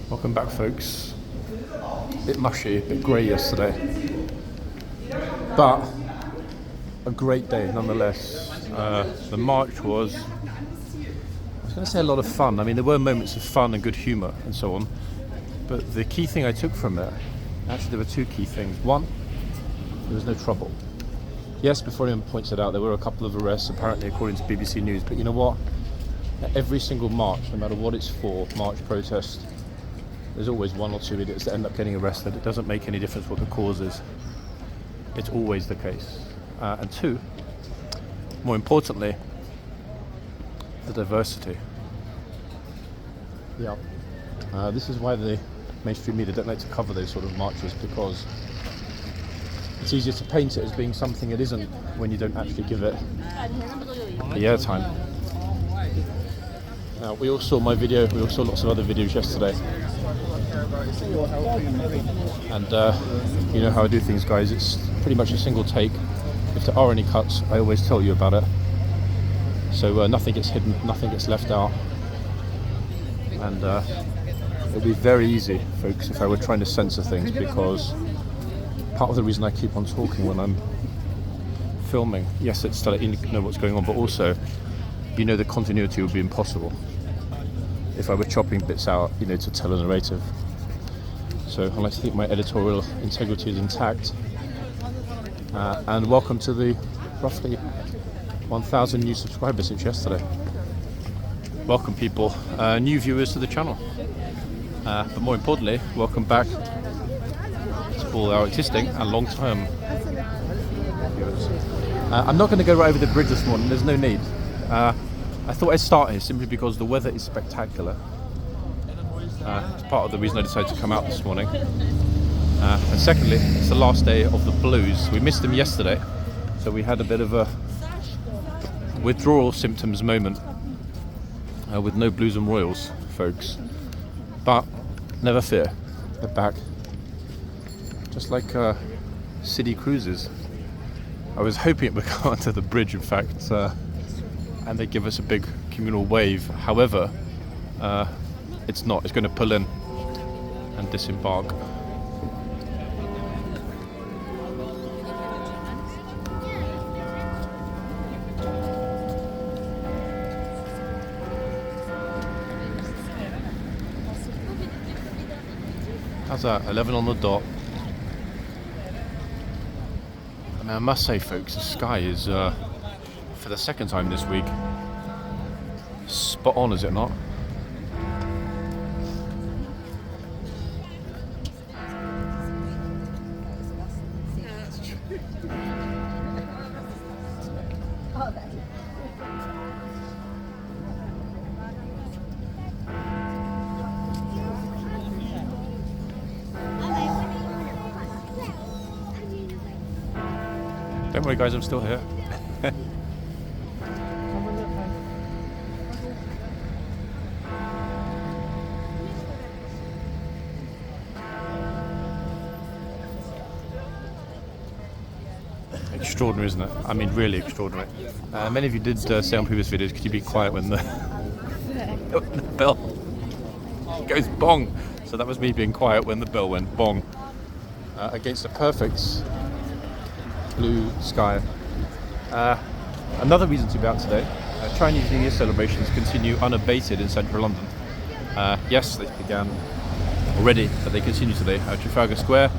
Welcome back, folks. A bit mushy, a bit grey yesterday, but a great day nonetheless. The march was, I was going to say, a lot of fun. I mean, there were moments of fun and good humour and so on, but the key thing I took from it, actually there were two key things. One, there was no trouble. Yes, before anyone points it out, there were a couple of arrests, apparently according to BBC News, but you know what? At every single march, no matter what it's for, march, protest, there's always one or two idiots that end up getting arrested. It doesn't make any difference what the cause is. It's always the case. And two, more importantly, the diversity. Yeah. This is why the mainstream media don't like to cover those sort of marches, because it's easier to paint it as being something it isn't when you don't actually give it the airtime. Now, we all saw my video, we all saw lots of other videos yesterday. And you know how I do things, guys. It's pretty much a single take. If there are any cuts, I always tell you about it. So nothing gets hidden, nothing gets left out. And it would be very easy, folks, if I were trying to censor things, because part of the reason I keep on talking when I'm filming, yes, it's to let you know what's going on, but also, you know, the continuity would be impossible if I were chopping bits out, you know, to tell a narrative. So I like to think my editorial integrity is intact. And welcome to the roughly 1,000 new subscribers since yesterday. Welcome, people, new viewers to the channel. But more importantly, welcome back to all our existing and long-term viewers. I'm not going to go right over the bridge this morning, there's no need. I thought I'd start here simply because the weather is spectacular. It's part of the reason I decided to come out this morning. And secondly, it's the last day of the Blues. We missed them yesterday, so we had a bit of a withdrawal symptoms moment with no Blues and Royals, folks. But never fear, they're back. Just like city cruises. I was hoping it would go onto the bridge, in fact, and they give us a big communal wave. However, it's not. It's going to pull in and disembark. How's that? 11 on the dot. I mean, I must say, folks, the sky is, for the second time this week, spot on, is it not? Don't worry, guys, I'm still here. Extraordinary, isn't it? I mean, really extraordinary. Many of you did say on previous videos, could you be quiet when the bell goes bong? So that was me being quiet when the bell went bong. Against a perfect blue sky. Another reason to be out today, Chinese New Year celebrations continue unabated in central London. Yes, they began already, but they continue today. Trafalgar Square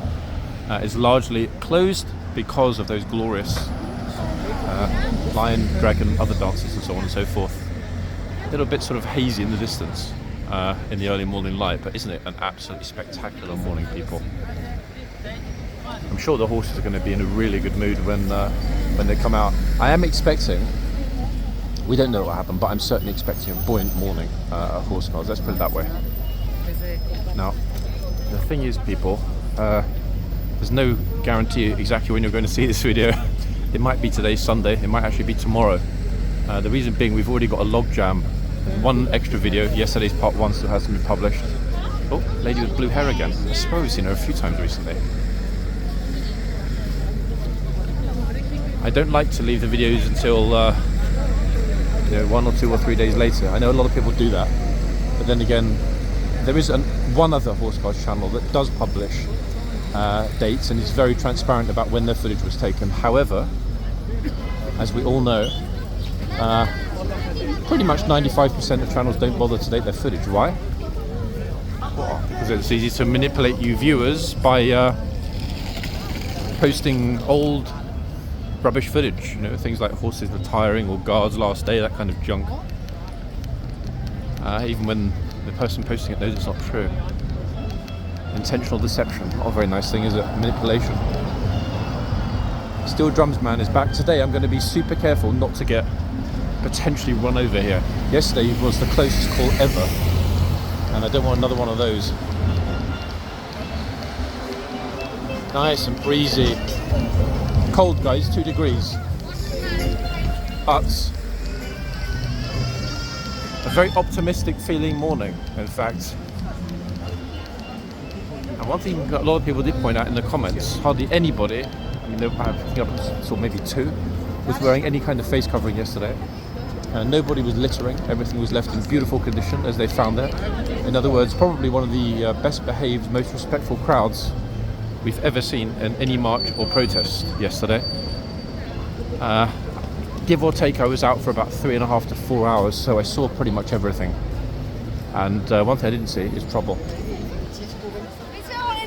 is largely closed because of those glorious lion, dragon, other dances and so on and so forth. A little bit sort of hazy in the distance in the early morning light, but isn't it an absolutely spectacular morning, people? I'm sure the horses are going to be in a really good mood when they come out. I am expecting, we don't know what will happen, but I'm certainly expecting a buoyant morning at horseguards, let's put it that way. Now, the thing is, people, there's no guarantee exactly when you're going to see this video. It might be today, Sunday, it might actually be tomorrow. The reason being, we've already got a log jam. One extra video, yesterday's part 1 still hasn't been published. Oh, lady with blue hair again. I suppose we've seen her a few times recently. I don't like to leave the videos until 1 or 2 or 3 days later. I know a lot of people do that. But then again, there is one other horse guards channel that does publish dates and is very transparent about when their footage was taken. However, as we all know, pretty much 95% of channels don't bother to date their footage. Why? Well, because it's easy to manipulate you viewers by posting old rubbish footage, you know, things like horses retiring or guards last day, that kind of junk. Even when the person posting it knows it's not true. Intentional deception, not a very nice thing, is it? Manipulation. Steel Drums Man is back today. I'm going to be super careful not to get potentially run over here. Yesterday was the closest call ever, and I don't want another one of those. Nice and breezy. Cold, guys, 2 degrees. But a very optimistic feeling morning, in fact. And one thing a lot of people did point out in the comments, hardly anybody, I mean, I saw maybe 2, was wearing any kind of face covering yesterday. Nobody was littering, everything was left in beautiful condition as they found it. In other words, probably one of the best behaved, most respectful crowds we've ever seen in any march or protest yesterday. Give or take, I was out for about 3.5 to 4 hours, so I saw pretty much everything. And one thing I didn't see is trouble.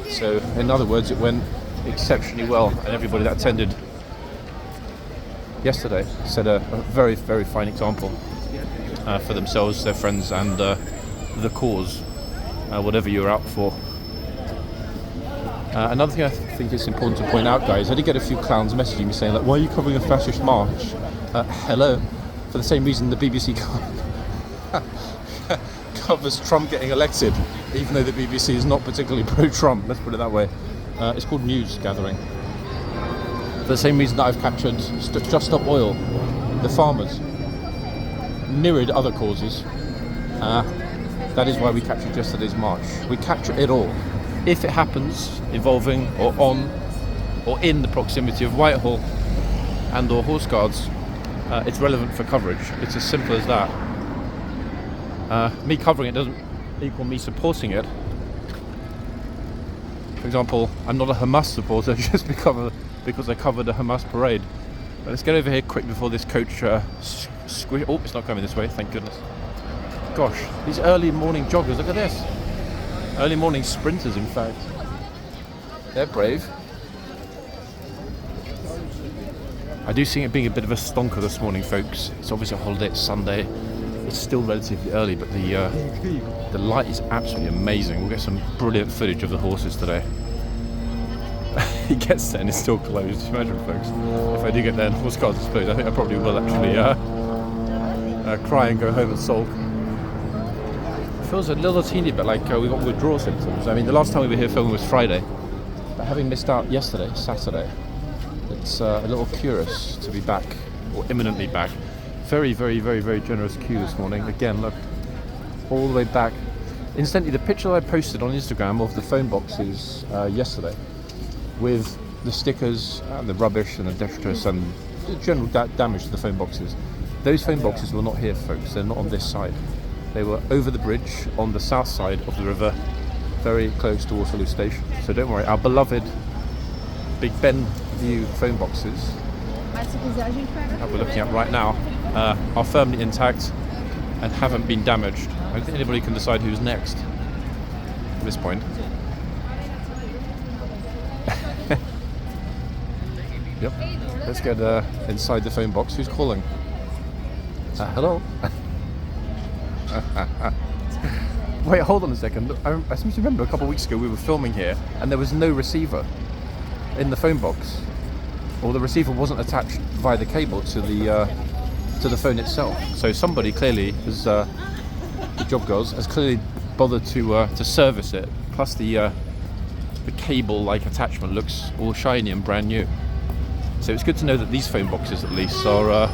So, in other words, it went exceptionally well, and everybody that attended yesterday set a very, very fine example for themselves, their friends, and the cause, whatever you're out for. Another thing I think it's important to point out, guys, I did get a few clowns messaging me saying, like, why are you covering a fascist march? Hello. For the same reason the BBC covers Trump getting elected, even though the BBC is not particularly pro-Trump, let's put it that way. It's called news gathering. For the same reason that I've captured Just Stop Oil, the farmers, myriad other causes. That is why we captured yesterday's march. We capture it all. If it happens involving or on or in the proximity of Whitehall and or horse guards, it's relevant for coverage. It's as simple as that. Me covering it doesn't equal me supporting it. For example, I'm not a Hamas supporter just because I covered a Hamas parade. But let's get over here quick before this coach squish. Oh, it's not coming this way, thank goodness. Gosh, these early morning joggers, look at this. Early morning sprinters, in fact. They're brave. I do see it being a bit of a stonker this morning, folks. It's obviously a holiday, it's Sunday. It's still relatively early, but the light is absolutely amazing. We'll get some brilliant footage of the horses today. He gets there and it's still closed. Imagine, folks, if I do get there and horse guards is closed, I think I probably will actually cry and go home and sulk. It feels a little teeny bit like we've got withdrawal symptoms. I mean, the last time we were here filming was Friday, but having missed out yesterday, Saturday, it's a little curious to be back, or imminently back. Very, very, very, very generous queue this morning. Again, look, all the way back. Incidentally, the picture I posted on Instagram of the phone boxes yesterday, with the stickers and the rubbish and the detritus and the general damage to the phone boxes, those phone boxes were not here, folks. They're not on this side. They were over the bridge on the south side of the river, very close to Waterloo Station. So don't worry, our beloved Big Ben view phone boxes that we're looking at right now are firmly intact and haven't been damaged. I don't think anybody can decide who's next at this point. Yep. Let's get inside the phone box. Who's calling? Hello? Wait, hold on a second. I seem to remember a couple of weeks ago we were filming here and there was no receiver in the phone box, or the receiver wasn't attached via the cable to the phone itself. So somebody clearly has, the job girls, has clearly bothered to service it. Plus the cable-like attachment looks all shiny and brand new. So it's good to know that these phone boxes, at least, are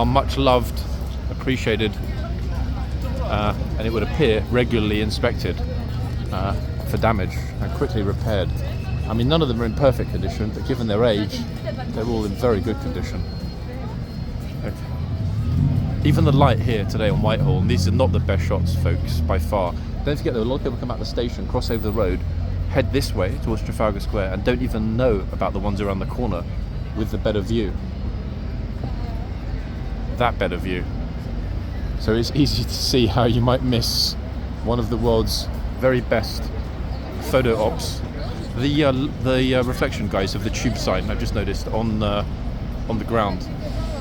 much loved, appreciated, and it would appear regularly inspected for damage and quickly repaired. I mean, none of them are in perfect condition, but given their age, they're all in very good condition. Okay. Even the light here today on Whitehall, and these are not the best shots, folks, by far. Don't forget that a lot of people come out the station, cross over the road, head this way towards Trafalgar Square, and don't even know about the ones around the corner with the better view. That better view. So it's easy to see how you might miss one of the world's very best photo ops. The reflection, guys, of the tube sign I've just noticed on the ground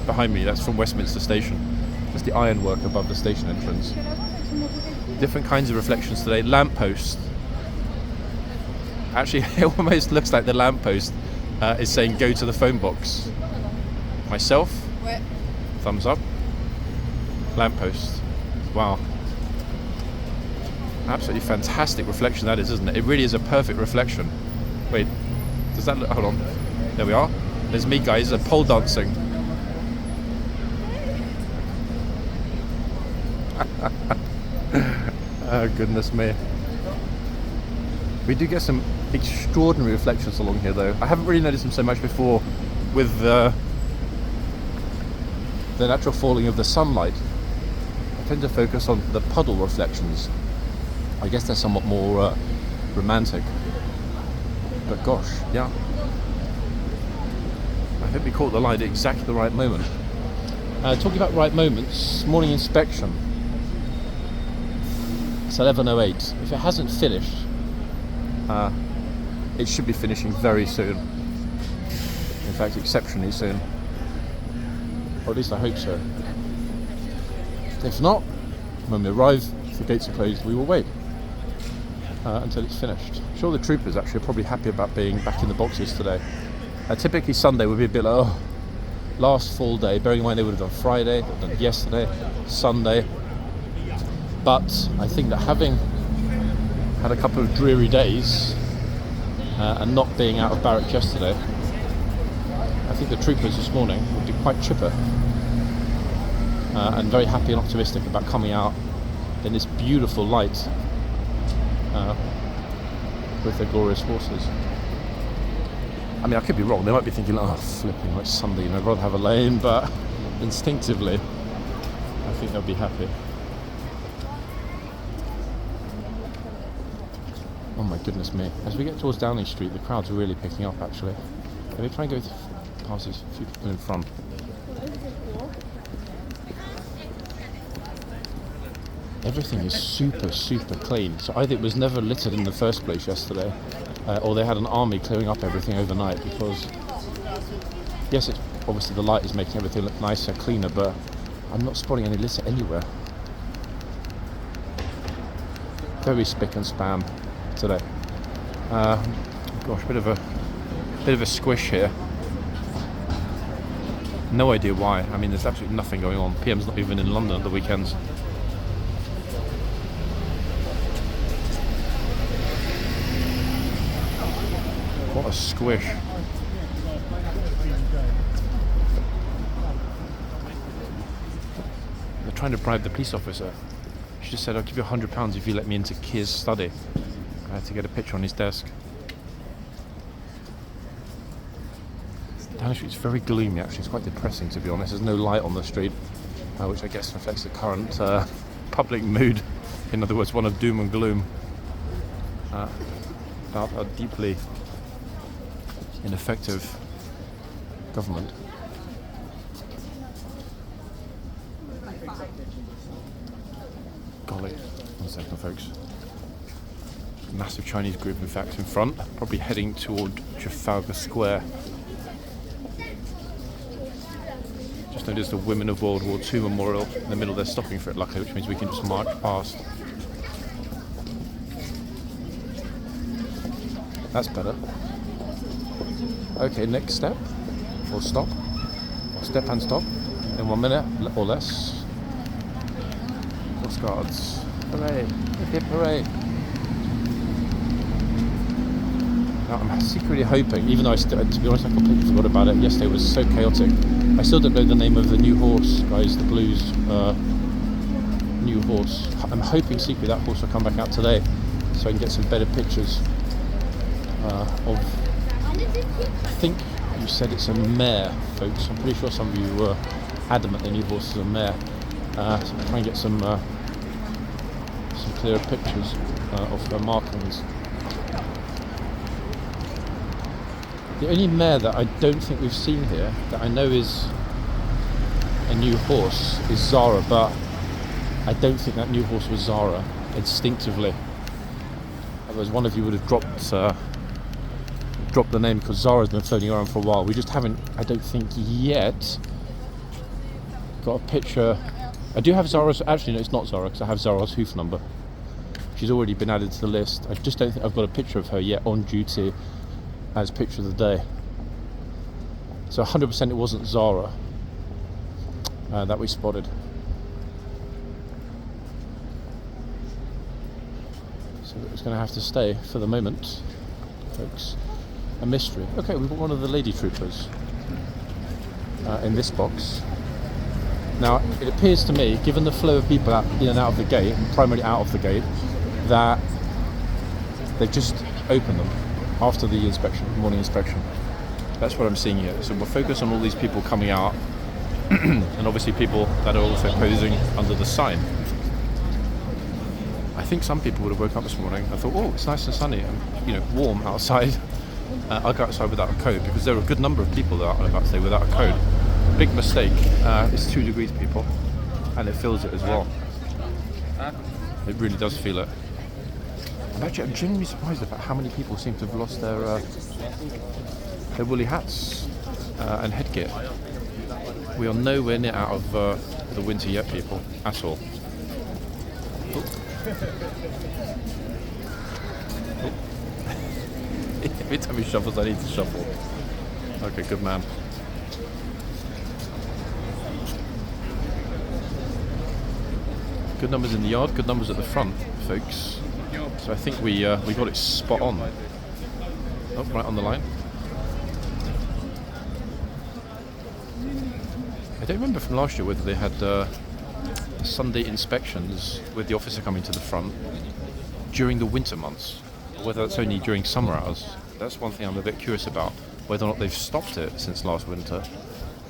behind me. That's from Westminster Station. That's the ironwork above the station entrance. Different kinds of reflections today. Lamppost. Actually, it almost looks like the lamppost is saying "Go to the phone box." Myself. What? Thumbs up. Lamppost. Wow. Absolutely fantastic reflection that is, isn't it? It really is a perfect reflection. Wait, does that look? Hold on. There we are. There's me, guys, pole dancing. Oh, goodness me. We do get some extraordinary reflections along here, though. I haven't really noticed them so much before with the natural falling of the sunlight. I tend to focus on the puddle reflections. I guess they're somewhat more romantic. But gosh, yeah. I think we caught the light at exactly the right moment. Talking about right moments, morning inspection. It's 11:08. If it hasn't finished, it should be finishing very soon. In fact, exceptionally soon. Or at least I hope so. If not, when we arrive, if the gates are closed, we will wait until it's finished. I'm sure the troopers actually are probably happy about being back in the boxes today. Typically Sunday would be a bit like, oh, last full day, bearing in mind they would have done Friday, they've done yesterday, Sunday. But I think that having had a couple of dreary days and not being out of barracks yesterday, I think the troopers this morning would be quite chipper and very happy and optimistic about coming out in this beautiful light with their glorious horses. I mean, I could be wrong. They might be thinking, oh, flipping, it's Sunday, I'd rather have a lane, but instinctively, I think they'll be happy. Oh my goodness me. As we get towards Downing Street, the crowd's really picking up, actually. Let me try and go past these few people in front. Everything is super, super clean. So either it was never littered in the first place yesterday, or they had an army clearing up everything overnight, because yes, it's obviously the light is making everything look nicer, cleaner, but I'm not spotting any litter anywhere. Very spick and spam today. Gosh, bit of a squish here. No idea why. I mean, there's absolutely nothing going on. PM's not even in London at the weekends. What a squish. They're trying to bribe the police officer. She just said, I'll give you £100 if you let me into Keir's study. I had to get a picture on his desk. Downing Street's very gloomy, actually. It's quite depressing, to be honest. There's no light on the street, which I guess reflects the current public mood. In other words, one of doom and gloom. About a deeply ineffective government. Golly, 1 second, folks. Massive Chinese group, in fact, in front, probably heading toward Trafalgar Square. Just noticed the Women of World War II memorial in the middle. They're stopping for it, luckily, which means we can just march past. That's better. Okay, next step, or stop, or step and stop, in 1 minute or less. Horseguards, hooray, hip hooray. Now I'm secretly hoping, even though to be honest I completely forgot about it, yesterday was so chaotic, I still don't know the name of the new horse, guys, the Blues new horse. I'm hoping secretly that horse will come back out today, so I can get some better pictures of, I think you said it's a mare, folks. I'm pretty sure some of you were adamant the new horse is a mare. So try and get some clearer pictures of the markings. The only mare that I don't think we've seen here, that I know is a new horse, is Zara, but I don't think that new horse was Zara, instinctively. Otherwise one of you would have dropped the name, because Zara's been floating around for a while. We just haven't, I don't think yet, got a picture. I do have Zara's, actually no, it's not Zara, because I have Zara's hoof number. She's already been added to the list. I just don't think I've got a picture of her yet on duty as picture of the day. So 100% it wasn't Zara that we spotted. So it's going to have to stay for the moment, folks. A mystery. Okay, we've got one of the lady troopers in this box. Now, it appears to me, given the flow of people in and out of the gate, and primarily out of the gate, that they've just opened them after the inspection, morning inspection. That's what I'm seeing here. So we'll focus on all these people coming out, and obviously people that are also posing under the sign. I think some people would have woke up this morning and thought, oh, it's nice and sunny and warm outside. I'll go outside without a coat, because there are a good number of people that are about to say without a coat. Big mistake. It's 2 degrees, people, and it feels it as well. It really does feel it. I'm genuinely surprised about how many people seem to have lost their woolly hats and headgear. We are nowhere near out of the winter yet, people, at all. Oh. Oh. Every time he shuffles, I need to shuffle. Okay, good man. Good numbers in the yard, good numbers at the front, folks. So I think we got it spot on. Oh, right on the line. I don't remember from last year whether they had Sunday inspections with the officer coming to the front during the winter months, or whether that's only during summer hours. That's one thing I'm a bit curious about, whether or not they've stopped it since last winter,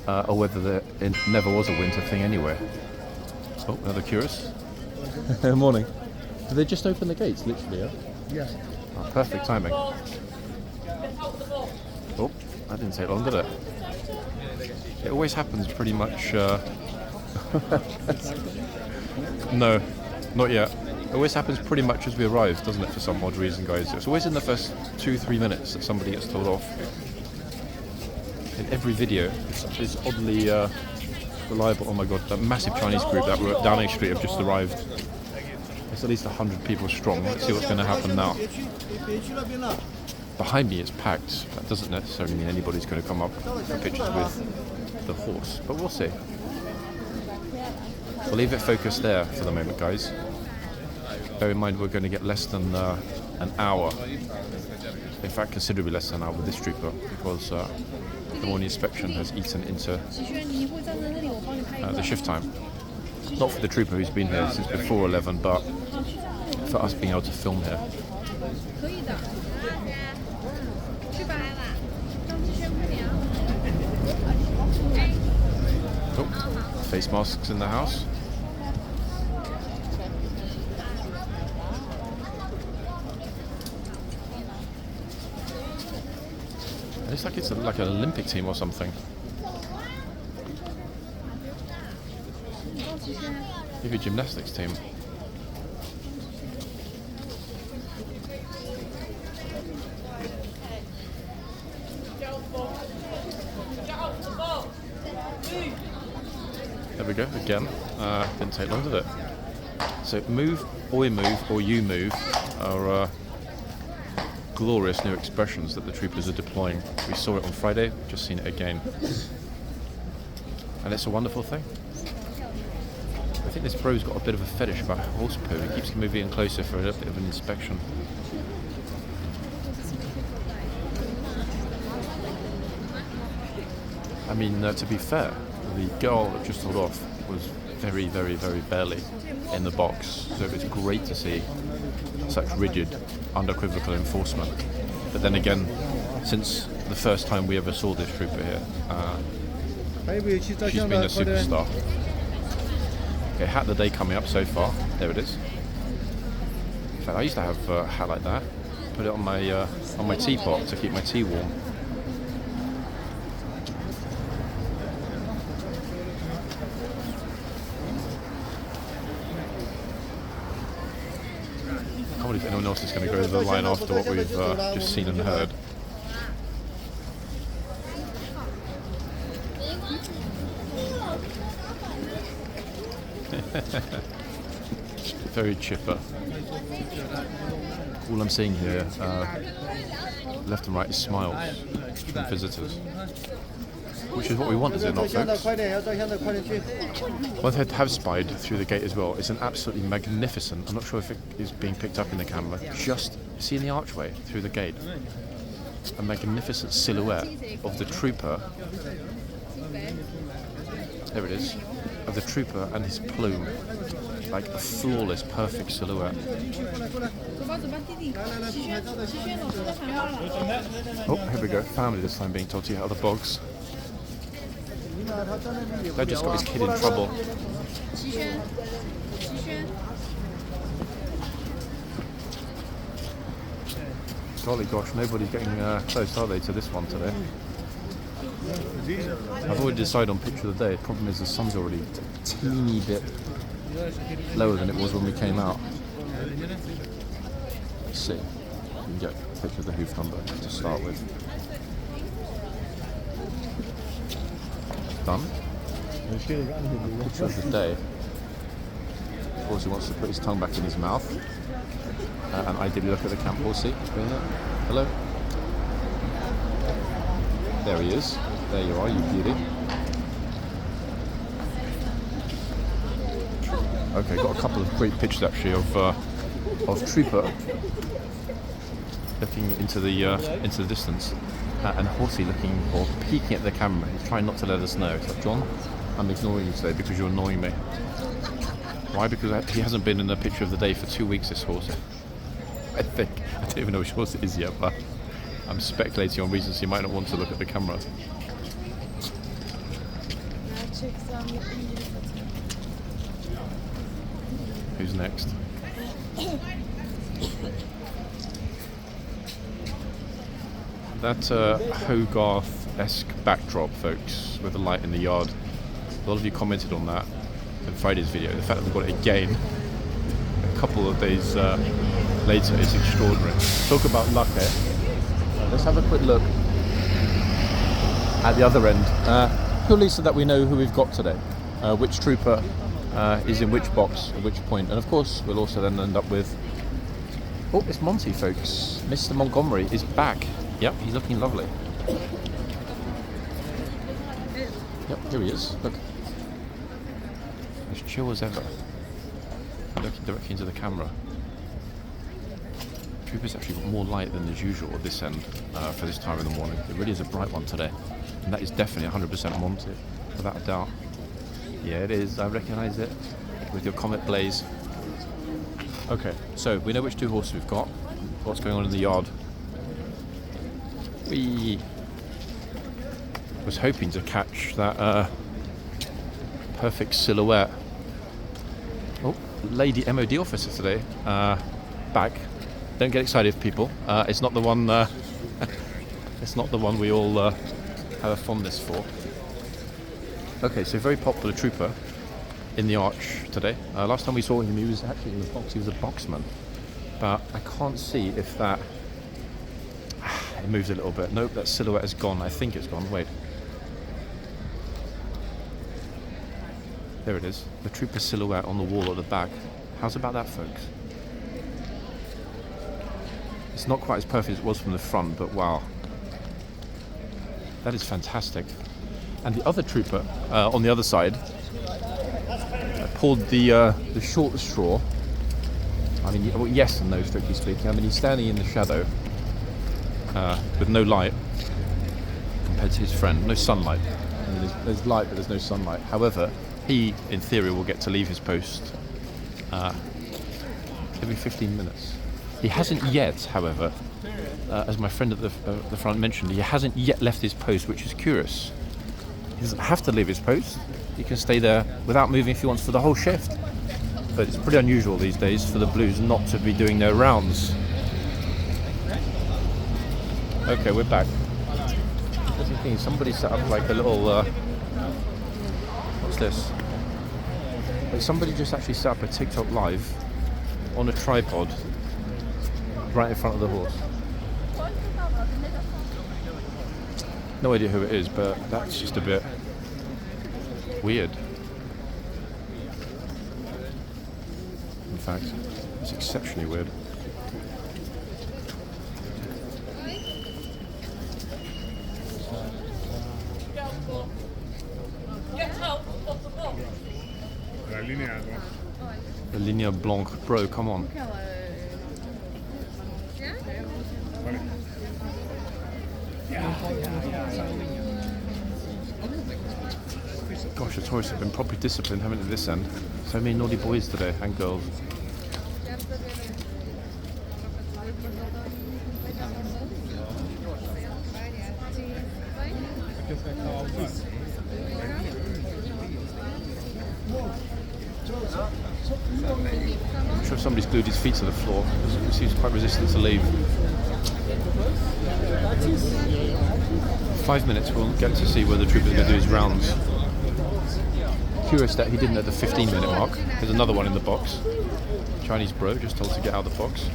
or whether it never was a winter thing anyway. Oh, another curious. Morning. Did they just open the gates, literally, yeah? Yeah. Oh, perfect timing. Oh, that didn't take long, did it? It always happens pretty much... No, not yet. It always happens pretty much as we arrive, doesn't it, for some odd reason, guys? It's always in the first 2-3 minutes that somebody gets told off. In every video, it's oddly reliable. Oh my god, that massive Chinese group that were at Downing Street have just arrived. It's at least 100 people strong. Let's see what's going to happen now. Behind me it's packed. That doesn't necessarily mean anybody's going to come up for pictures with the horse, but we'll see. We'll leave it focused there for the moment, guys. Bear in mind we're going to get less than an hour. In fact, considerably less than an hour with this trooper, because the morning inspection has eaten into the shift time. Not for the trooper who's been here since before 11, but for us being able to film here. Oh, face masks in the house. It looks like it's like an Olympic team or something. Maybe a gymnastics team. There we go, again. Didn't take long, did it? So move, or move, or you move are glorious new expressions that the troopers are deploying. We saw it on Friday, just seen it again. And it's a wonderful thing. I think this bro's got a bit of a fetish about horse poo. He keeps moving in closer for a little bit of an inspection. I mean, to be fair, the girl that just told off was very, very, very barely in the box. So it was great to see such rigid, unequivocal enforcement. But then again, since the first time we ever saw this trooper here, she's been a superstar. Okay, hat of the day coming up so far. There it is. In fact, I used to have a hat like that. Put it on my teapot to keep my tea warm. I wonder if anyone else is going to go to the line after what we've just seen and heard. Very chipper. All I'm seeing here, left and right, is smiles from visitors. Which is what we want, is it not, folks? What they have spied through the gate as well is an absolutely magnificent, I'm not sure if it is being picked up in the camera, just see in the archway through the gate, a magnificent silhouette of the trooper, there it is, of the trooper and his plume, like a flawless, perfect silhouette. Oh, here we go, family this time being told to get out of the bogs. They just got his kid in trouble. Golly gosh, nobody's getting close, are they, to this one today? I've already decided on picture of the day. The problem is the sun's already a teeny bit lower than it was when we came out. Let's see. We can get a picture of the hoof number to start with. Done. Picture of the day. Of course, he wants to put his tongue back in his mouth. And ideally look at the camp horsey. Hello. There he is. There you are, you beauty. Okay, got a couple of great pictures actually of Trooper looking into the distance, and Horsey looking or peeking at the camera. He's trying not to let us know. It's like, John, I'm ignoring you today because you're annoying me. Why? Because he hasn't been in the picture of the day for 2 weeks, this horse. I think. I don't even know which horse it is yet, but I'm speculating on reasons he might not want to look at the camera. Who's next? That Hogarth-esque backdrop, folks, with the light in the yard. A lot of you commented on that in Friday's video. The fact that we've got it again a couple of days later is extraordinary. Talk about luck, eh? Let's have a quick look at the other end. Purely so that we know who we've got today. Which trooper is in which box at which point. And of course, we'll also then end up with... Oh, it's Monty, folks. Mr. Montgomery is back. Yep, he's looking lovely. Yep, here he is. Look. As chill as ever. Looking directly into the camera. Trooper's actually got more light than is usual at this end for this time in the morning. It really is a bright one today. And that is definitely 100% Monty, without a doubt. Yeah, it is. I recognise it with your comet blaze. Okay, so we know which two horses we've got. What's going on in the yard? We was hoping to catch that perfect silhouette. Oh, lady MOD officer today, back. Don't get excited, people. It's not the one. It's not the one we all have a fondness for. Okay, so very popular trooper in the arch today. Last time we saw him, he was actually in the box. He was a boxman, but I can't see if that. It moves a little bit. Nope, that silhouette is gone. I think it's gone. Wait. There it is. The trooper silhouette on the wall at the back. How's about that, folks? It's not quite as perfect as it was from the front, but wow. That is fantastic. And the other trooper on the other side pulled the short straw. I mean, well, yes and no, strictly speaking. I mean, he's standing in the shadow with no light compared to his friend. No sunlight. I mean, there's light, but there's no sunlight. However, he, in theory, will get to leave his post every 15 minutes. He hasn't yet, however, as my friend at the front mentioned, he hasn't yet left his post, which is curious. He doesn't have to leave his post. He can stay there without moving if he wants for the whole shift. But it's pretty unusual these days for the Blues not to be doing their rounds. Okay, we're back. What's the thing? Somebody set up like a little... what's this? Like somebody just actually set up a TikTok live on a tripod right in front of the horse. No idea who it is, but that's just a bit weird. In fact, it's exceptionally weird. The Linea Blanc, bro, come on. Gosh, the tourists have been properly disciplined, haven't they, this end? So many naughty boys today, and girls. I'm sure somebody's glued his feet to the floor. He seems quite resistant to leave. 5 minutes, we'll get to see where the trooper's going to do his rounds. Curious that he didn't at the 15-minute mark. There's another one in the box. Chinese bro, just told to get out of the box.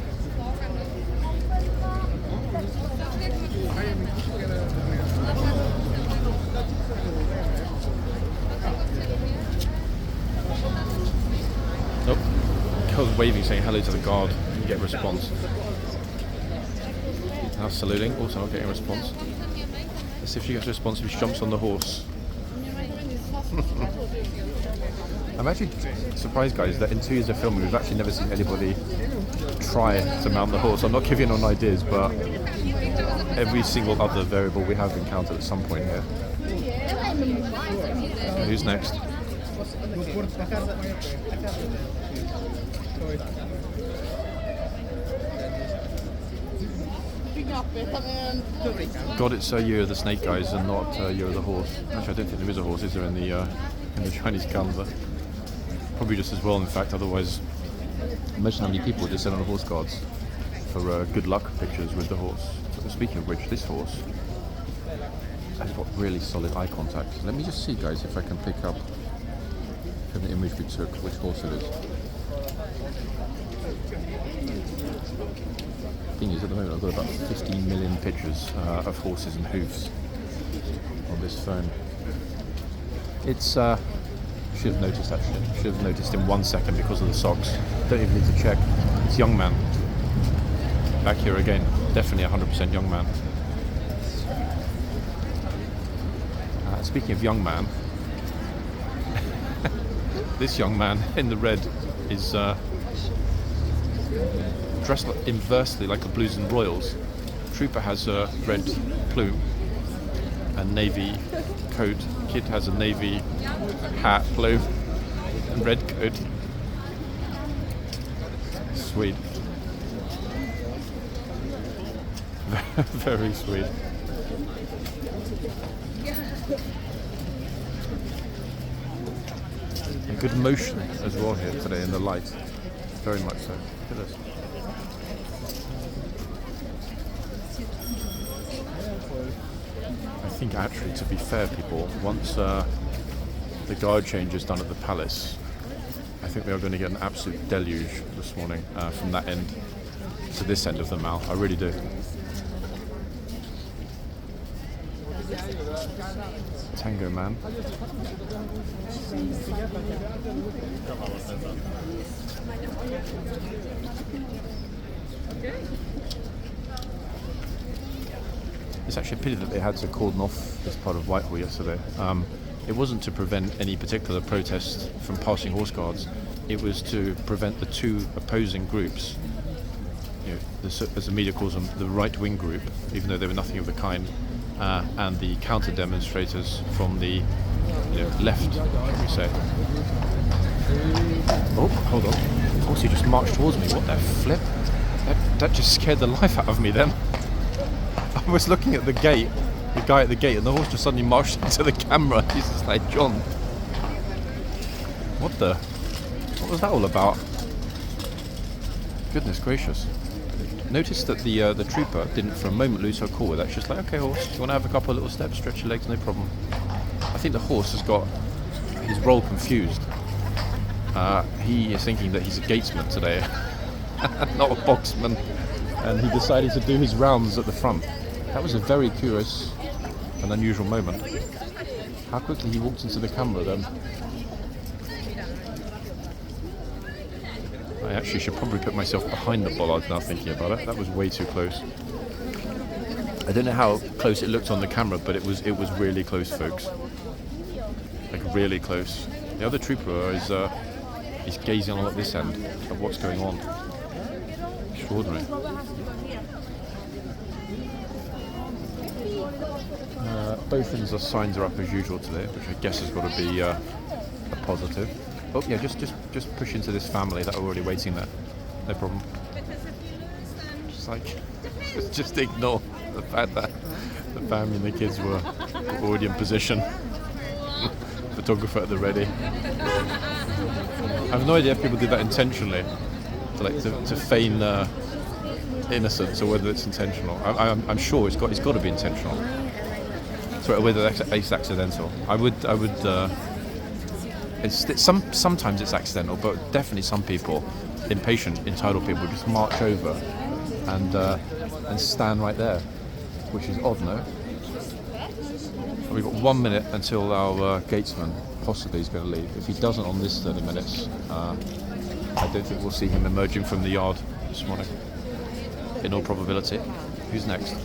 Nope. Girl's waving, saying hello to the guard. You get a response. Now saluting, also not getting a response. Let's see if she gets a response if she jumps on the horse. I'm actually surprised, guys, that in 2 years of filming we've actually never seen anybody try to mount the horse. I'm not giving on ideas, but every single other variable we have encountered at some point here. Who's next? God, it's Year of the Snake, guys, and not Year of the Horse. Actually, I don't think there is a horse, is there, in the Chinese calendar? Probably just as well, in fact. Otherwise, imagine how many people would just send on horse guards for good luck pictures with the horse. So, speaking of which, this horse has got really solid eye contact. Let me just see, guys, if I can pick up from the image we took which horse it is. Thing is, at the moment I've got about 15 million pictures of horses and hoofs on this phone. It's should have noticed, actually. Should have noticed in 1 second because of the socks. Don't even need to check. It's young man. Back here again. Definitely 100% young man. Speaking of young man, this young man in the red is dressed inversely like the Blues and Royals. Trooper has a red plume and navy coat. Kid has a navy hat, plume, and red coat. Sweet. Very sweet. And good motion as well here today in the light. Very much so. Look at this. I think actually, to be fair, people, once the guard change is done at the palace, I think we are going to get an absolute deluge this morning from that end to this end of the mall. I really do. Tango man. It's actually a pity that they had to cordon off this part of Whitehall yesterday. It wasn't to prevent any particular protest from passing horse guards. It was to prevent the two opposing groups, as the media calls them, the right-wing group, even though they were nothing of the kind, and the counter-demonstrators from the left, shall we say. Oh, hold on. Of course, he just marched towards me. What the flip? That just scared the life out of me then. I was looking at the gate, the guy at the gate, and the horse just suddenly marched into the camera. He's just like, John, What was that all about? Goodness gracious. Notice that the trooper didn't for a moment lose her cool with that. She's like, okay horse, you want to have a couple of little steps, stretch your legs, no problem. I think the horse has got his role confused. He is thinking that he's a gatesman today, not a boxman, and he decided to do his rounds at the front. That was a very curious and unusual moment. How quickly he walked into the camera then. I actually should probably put myself behind the bollards now thinking about it. That was way too close. I don't know how close it looked on the camera, but it was really close, folks. Like really close. The other trooper is gazing on at this end of what's going on. Extraordinary. Both ends of signs are up as usual today, which I guess has got to be a positive. Oh yeah, just push into this family that are already waiting there. No problem. Just like, just ignore the fact that the family and the kids were already in position. Photographer at the ready. I have no idea if people did that intentionally, to feign innocence, or whether it's intentional. I'm sure it's got to be intentional. Sorry, whether it's accidental. Sometimes it's accidental, but definitely some people, impatient, entitled people, just march over and stand right there, which is odd, no? And we've got 1 minute until our gatesman possibly is going to leave. If he doesn't on this 30 minutes, I don't think we'll see him emerging from the yard this morning. In all probability. Who's next?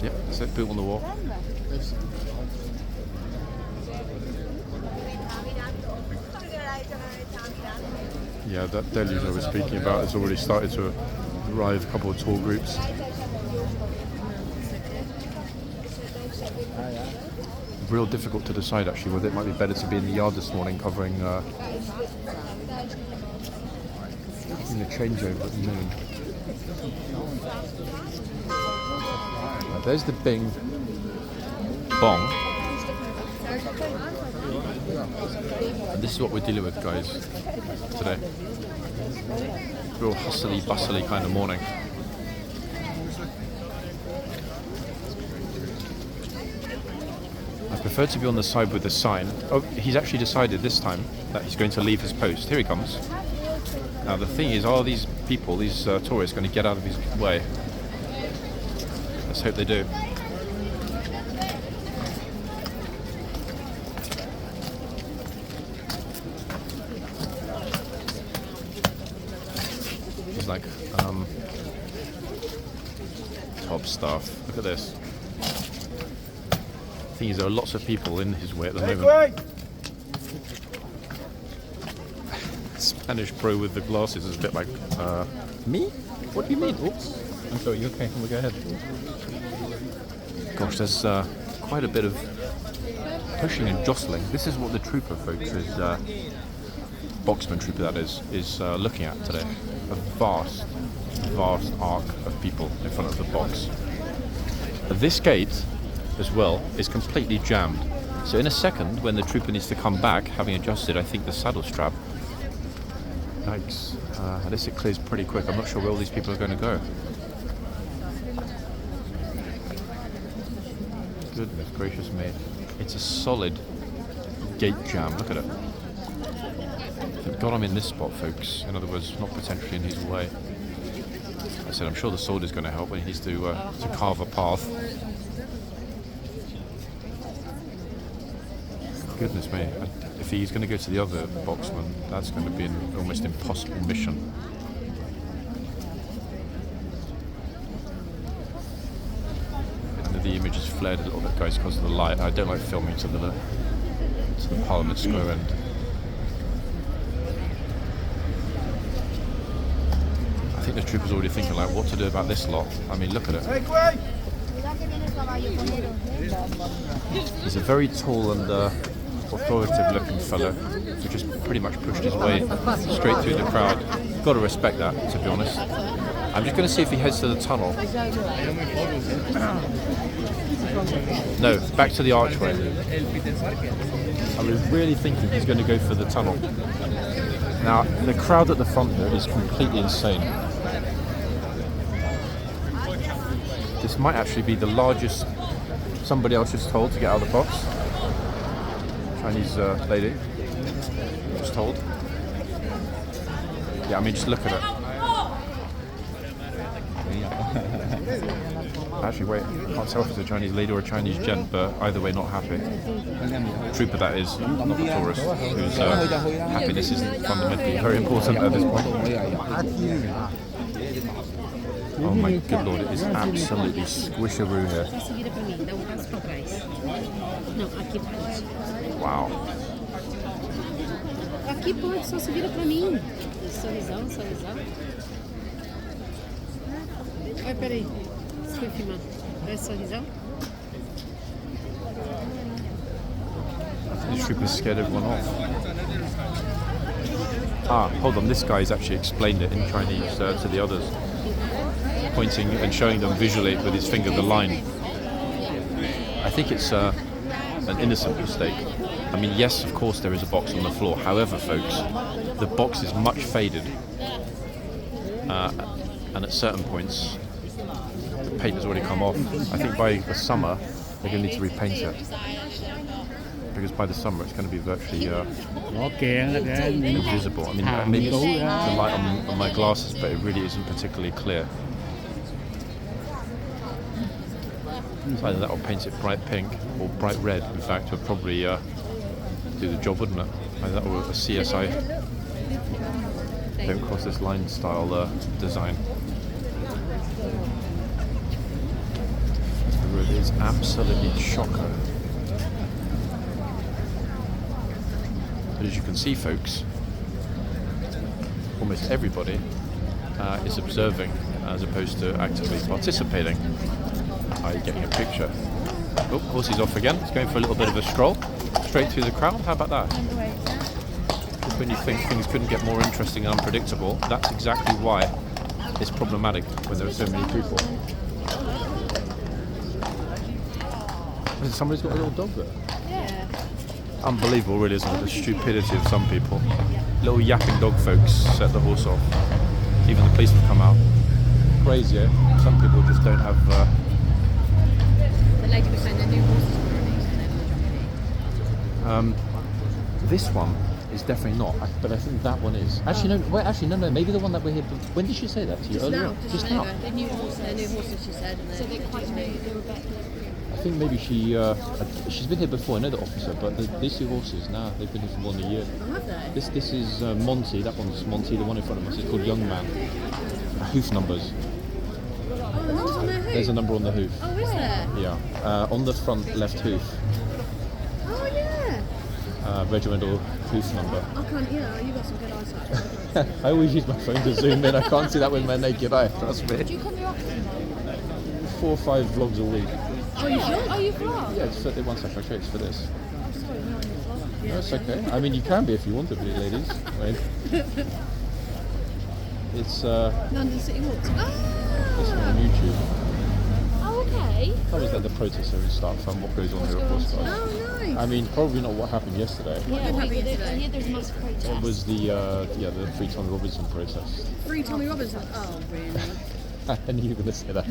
Yep, that's it, boot on the wall. Yeah, that deluge I was speaking about has already started to arrive, a couple of tour groups. Real difficult to decide actually whether it might be better to be in the yard this morning covering the changeover at noon. There's the bing bong. And this is what we're dealing with, guys, today. Real hustly bustly kind of morning. I prefer to be on the side with the sign. Oh, he's actually decided this time that he's going to leave his post. Here he comes. Now the thing is, are these people, these tourists, going to get out of his way? Let's hope they do. He's like, top stuff. Look at this. The thing is, there are lots of people in his way at the moment. Spanish pro with the glasses is a bit like, me? What do you mean? Oops. I'm sorry, you okay? We'll go ahead. Gosh, there's quite a bit of pushing and jostling. This is what the trooper, folks, is, boxman trooper that is looking at today. A vast arc of people in front of the box. This gate, as well, is completely jammed. So in a second, when the trooper needs to come back, having adjusted, I think, the saddle strap, yikes, unless it clears pretty quick, I'm not sure where all these people are going to go. Goodness gracious me. It's a solid gate jam, look at it. They've got him in this spot, folks. In other words, not potentially in his way. I said, I'm sure the sword is going to help when he needs to carve a path. Goodness me. If he's going to go to the other boxman, that's going to be an almost impossible mission. The image is flared a little bit, guys, because of the light. I don't like filming to the Parliament Square end. I think the trooper's already thinking like what to do about this lot. I mean, look at it. He's a very tall and authoritative-looking fellow who just pretty much pushed his way straight through the crowd. Got to respect that, to be honest. I'm just going to see if he heads to the tunnel. No, back to the archway. I was really thinking he's going to go for the tunnel. Now, the crowd at the front here is completely insane. This might actually be the largest, somebody else just told to get out of the box. Chinese lady, just told. Yeah, I mean, just look at it. Actually, wait, I can't tell if it's a Chinese lady or a Chinese gent, but either way, not happy. Trooper, that is, not the tourist, whose happiness isn't fundamentally very important at this point. Oh my good lord, it is absolutely squisharoo here. Wow. Aqui pode, só se vira pra mim. Sorrisão, sorrisão. Oi, peraí. Você foi filmar. É sorrisão? The trooper's scared everyone off. Ah, hold on, this guy's actually explained it in Chinese to the others. Pointing and showing them visually with his finger the line. I think it's an innocent mistake. I mean, yes, of course there is a box on the floor. However, folks, the box is much faded. And at certain points, the paint has already come off. I think by the summer, they're going to need to repaint it. Because by the summer, it's going to be virtually invisible. I mean, maybe it's the light on my glasses, but it really isn't particularly clear. So either that or paint it bright pink or bright red, in fact, would probably do the job, wouldn't it? Either that or a CSI don't cross this line style design. The road is absolutely chocker. But as you can see, folks, almost everybody is observing as opposed to actively participating. Getting a picture. Oh, horsey's off again. He's going for a little bit of a stroll straight through the crowd. How about that? Just when you think things couldn't get more interesting and unpredictable, that's exactly why it's problematic when there are so many people. Somebody's got a little dog there. Yeah. Unbelievable, really, isn't it? The stupidity of some people. Little yapping dog folks set the horse off. Even the police have come out. Crazy, eh? Some people just don't have... The lady was saying their new horses were this one is definitely not, but I think that one is. Actually, no. Wait, actually, no. Maybe the one that we're here. When did she say that to you? Earlier? Just now. Their new horses, she said. So they're quite new. I think maybe she's been here before. I know the officer, but these two horses now they've been here for more than a year. Oh, have they? This is Monty. That one's Monty. The one in front of us is called Young Man. Hoof numbers. Oh, the numbers on their hoof? There's a number on the hoof. Oh, is there? Yeah. On the front left hoof. Oh, yeah. Regimental hoof number. I can't, you've got some good eyesight. I always use my phone to zoom in. I can't see that with my naked eye, trust me. Do you come here often? 4 or 5 vlogs a week. Oh, you vlog? Oh, you vlog? Yeah, it's for, one second, I'll show you, it's for this. Oh, sorry, no, you vlog. No, it's okay. I mean, you can be if you want to be, ladies. I mean, it's London City Walks. this one Ah! on YouTube. Oh, okay. That was like the protest every start from what goes on here at Horseguards. Oh, nice. I mean, probably not what happened yesterday. What happened yesterday? Yeah, there's massive protests. It was the Free Tommy Robinson protest. Free Tommy Robinson? Oh, really? I knew you were going to say that.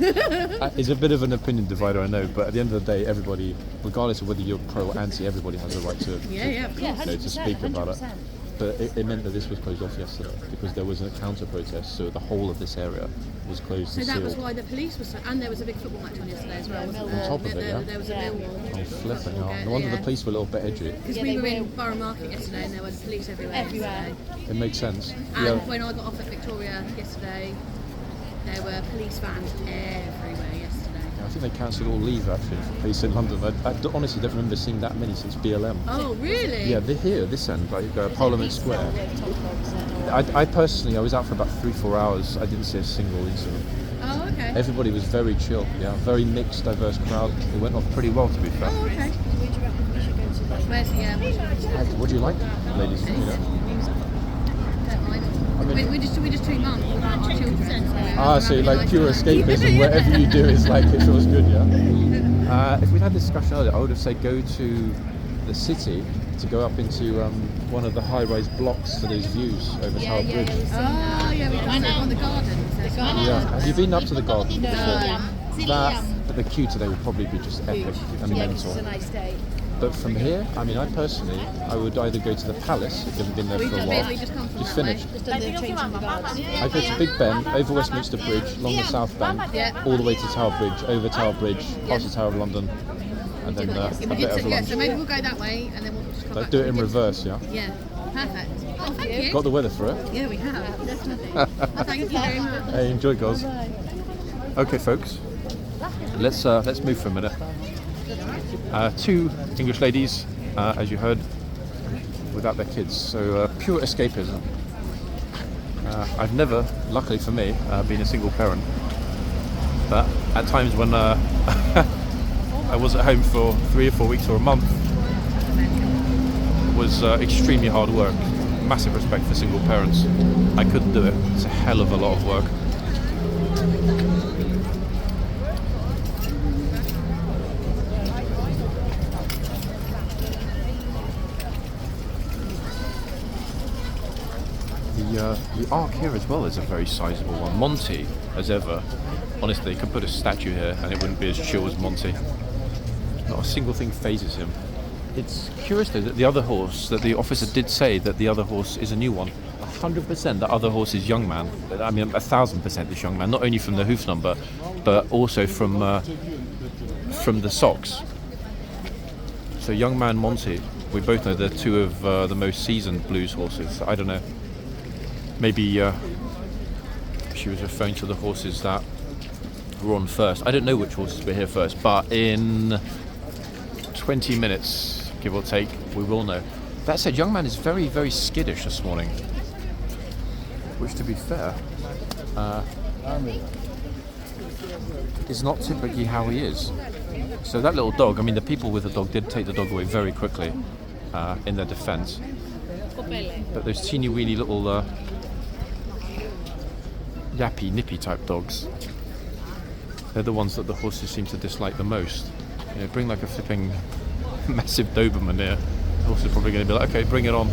It's a bit of an opinion divider, I know, but at the end of the day, everybody, regardless of whether you're pro or anti, everybody has a right to to speak about it. But it meant that this was closed off yesterday because there was a counter protest, so the whole of this area was closed So and that sealed. was why the police was... And there was a big football match on yesterday as well, wasn't there? On top of it, yeah. There was a Millwall. Oh, flipping hell. No wonder the police were a little bit edgy. Because we were in Borough Market yesterday and there was police everywhere. Yesterday. It makes sense. And when I got off at Victoria yesterday, there were police vans everywhere yesterday. I think they cancelled all leave actually for police in London. I honestly don't remember seeing that many since BLM. Oh, really? Yeah, they're here, this end, like Parliament Square. I personally, I was out for about 3-4 hours. I didn't see a single incident. Oh, okay. Everybody was very chill, yeah. Very mixed, diverse crowd. It went off pretty well, to be fair. Oh, okay. Where's the, What do you like, ladies? You know? We just took mum with our children. So you like pure escapism, wherever you do is like, it feels good, yeah? If we'd had this discussion earlier, I would have said go to the city to go up into one of the high-rise blocks for those views over Tower Bridge. Oh, yeah, we can on the gardens. Yeah. Have you been up to the garden No. before? But the queue today would probably be just epic and mental. It's a nice day. But from here, I mean, I would either go to the palace, if you haven't been there for a while, We just come from just that way. finished. Just done the changing of the guards. I go to Big Ben, over Westminster Bridge, along the South Bank, Yeah. all the way to Tower Bridge, over Tower Bridge, past the Tower of London, and then a bit of lunch. So maybe we'll go that way and then we'll just come back. Do it in reverse, yeah? Yeah, perfect. Oh, thank you. Got the weather for it? Yeah, we have, definitely. Well, thank you very much. Hey, enjoy, girls. Okay, folks, let's move for a minute. Two English ladies, as you heard, without their kids, so pure escapism. I've never, luckily for me, been a single parent, but at times when I was at home for 3 or 4 weeks or a month, it was extremely hard work. Massive respect for single parents. I couldn't do it. It's a hell of a lot of work. The arc here as well is a very sizable one. Monty, as ever, honestly, you could put a statue here and it wouldn't be as chill as Monty. Not a single thing phases him. It's curious though that the other horse, that the officer did say that the other horse is a new one. 100% the other horse is young man. I mean, 1,000% this young man, not only from the hoof number, but also from the socks. So young man Monty, we both know they're two of the most seasoned blues horses. I don't know. Maybe she was referring to the horses that were on first. I don't know which horses were here first, but in 20 minutes, give or take, we will know. That said, young man is very, very skittish this morning. Which, to be fair, is not typically how he is. So that little dog, I mean, the people with the dog did take the dog away very quickly in their defence. But those teeny weeny little yappy, nippy type dogs, they're the ones that the horses seem to dislike the most. You know, bring like a flipping massive Doberman here, the horse is probably going to be like, okay, bring it on.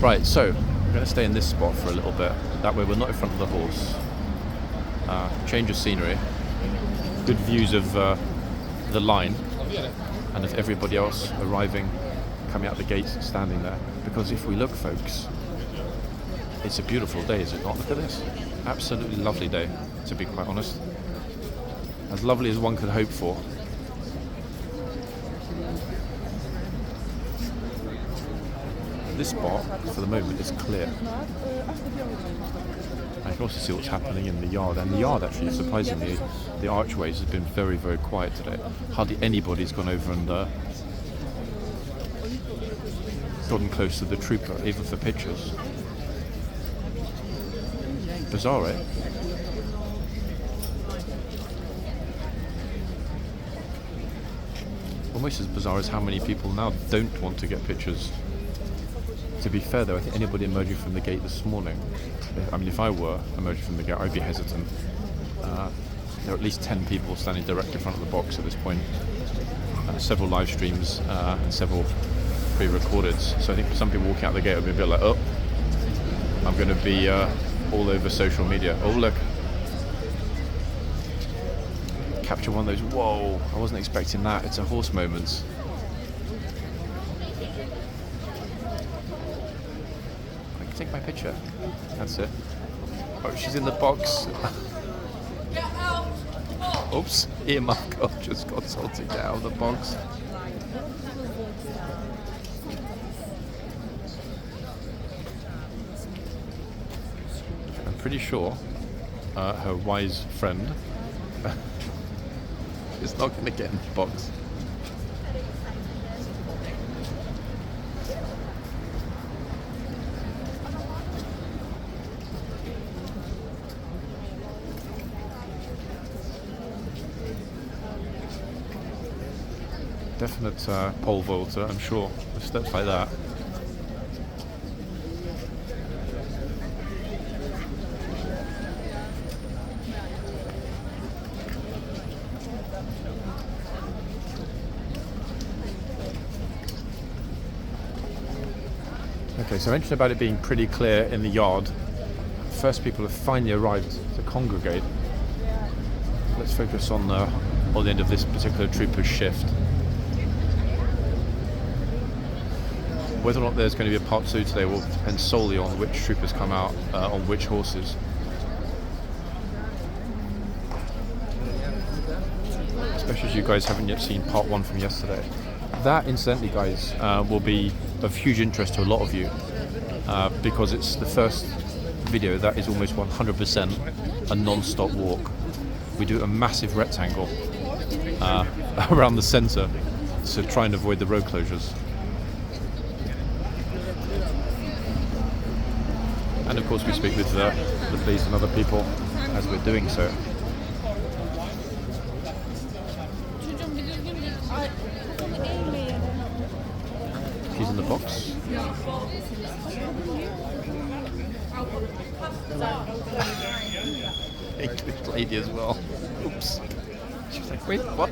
Right, so we're going to stay in this spot for a little bit. That way we're not in front of the horse. Change of scenery. Good views of the line and of everybody else arriving, coming out the gates, standing there. Because if we look, folks, it's a beautiful day, is it not? Look at this. Absolutely lovely day, to be quite honest. As lovely as one could hope for. This spot, for the moment, is clear. I can also see what's happening in the yard. And the yard, actually, surprisingly, the archways have been very, very quiet today. Hardly anybody's gone over and gotten close to the trooper, even for pictures. Bizarre, eh? Almost as bizarre as how many people now don't want to get pictures. To be fair though, I think anybody emerging from the gate this morning, I mean if I were emerging from the gate, I'd be hesitant. There are at least 10 people standing directly in front of the box at this point. Several live streams and several pre-recordeds. So I think for some people walking out the gate would be a bit like, oh, I'm going to be all over social media. Oh look. Capture one of those, whoa, I wasn't expecting that. It's a horse moment. I can take my picture. That's it. Oh, she's in the box. Oops, earmuff girl just got told to get out of the box. I'm pretty sure her wise friend is not going to get in the box. Definite pole vaulter, I'm sure, with steps like that. Okay, so I mentioned about it being pretty clear in the yard. First people have finally arrived to congregate. Let's focus on the end of this particular trooper's shift. Whether or not there's going to be a part 2 today will depend solely on which troopers come out on which horses. Especially as you guys haven't yet seen part 1 from yesterday. That, incidentally, guys, will be of huge interest to a lot of you because it's the first video that is almost 100% a non-stop walk. We do a massive rectangle around the centre to try and avoid the road closures. And of course we speak with the police and other people as we're doing so. She's in the box. English lady as well. Oops. She was like, wait, what?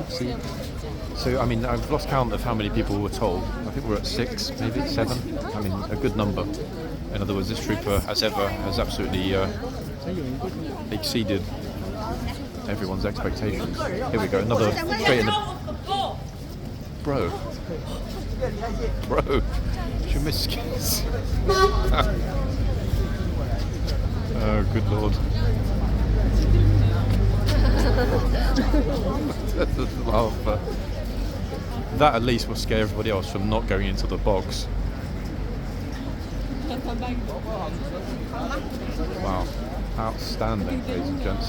See. So, I mean, I've lost count of how many people were told. I think we're at 6, maybe 7. I mean, a good number. In other words, this trooper, as ever, has absolutely exceeded everyone's expectations. Here we go, another straight in the... Bro, you miss. Oh, good lord. Laugh. That at least will scare everybody else from not going into the box. Wow, outstanding, ladies and gents.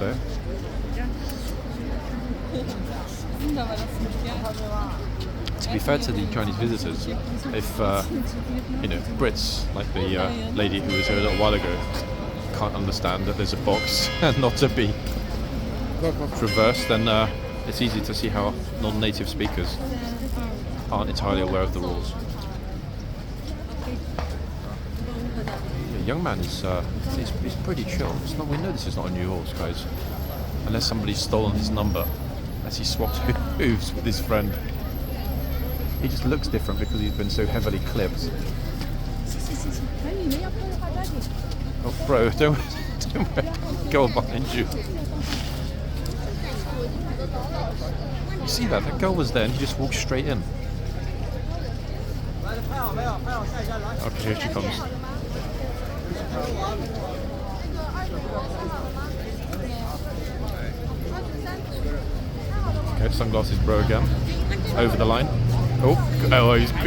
To be fair to the Chinese visitors, if Brits like the lady who was here a little while ago can't understand that there's a box and not to be traversed, then it's easy to see how non-native speakers aren't entirely aware of the rules. The young man is he's pretty chill. We know this is not a new horse, guys, unless somebody's stolen his number as he swaps hooves with his friend. He just looks different because he's been so heavily clipped. Oh, bro, don't go behind you. You see that? That girl was there and he just walked straight in. Okay, here she comes. Okay, sunglasses bro again. Over the line. Oh,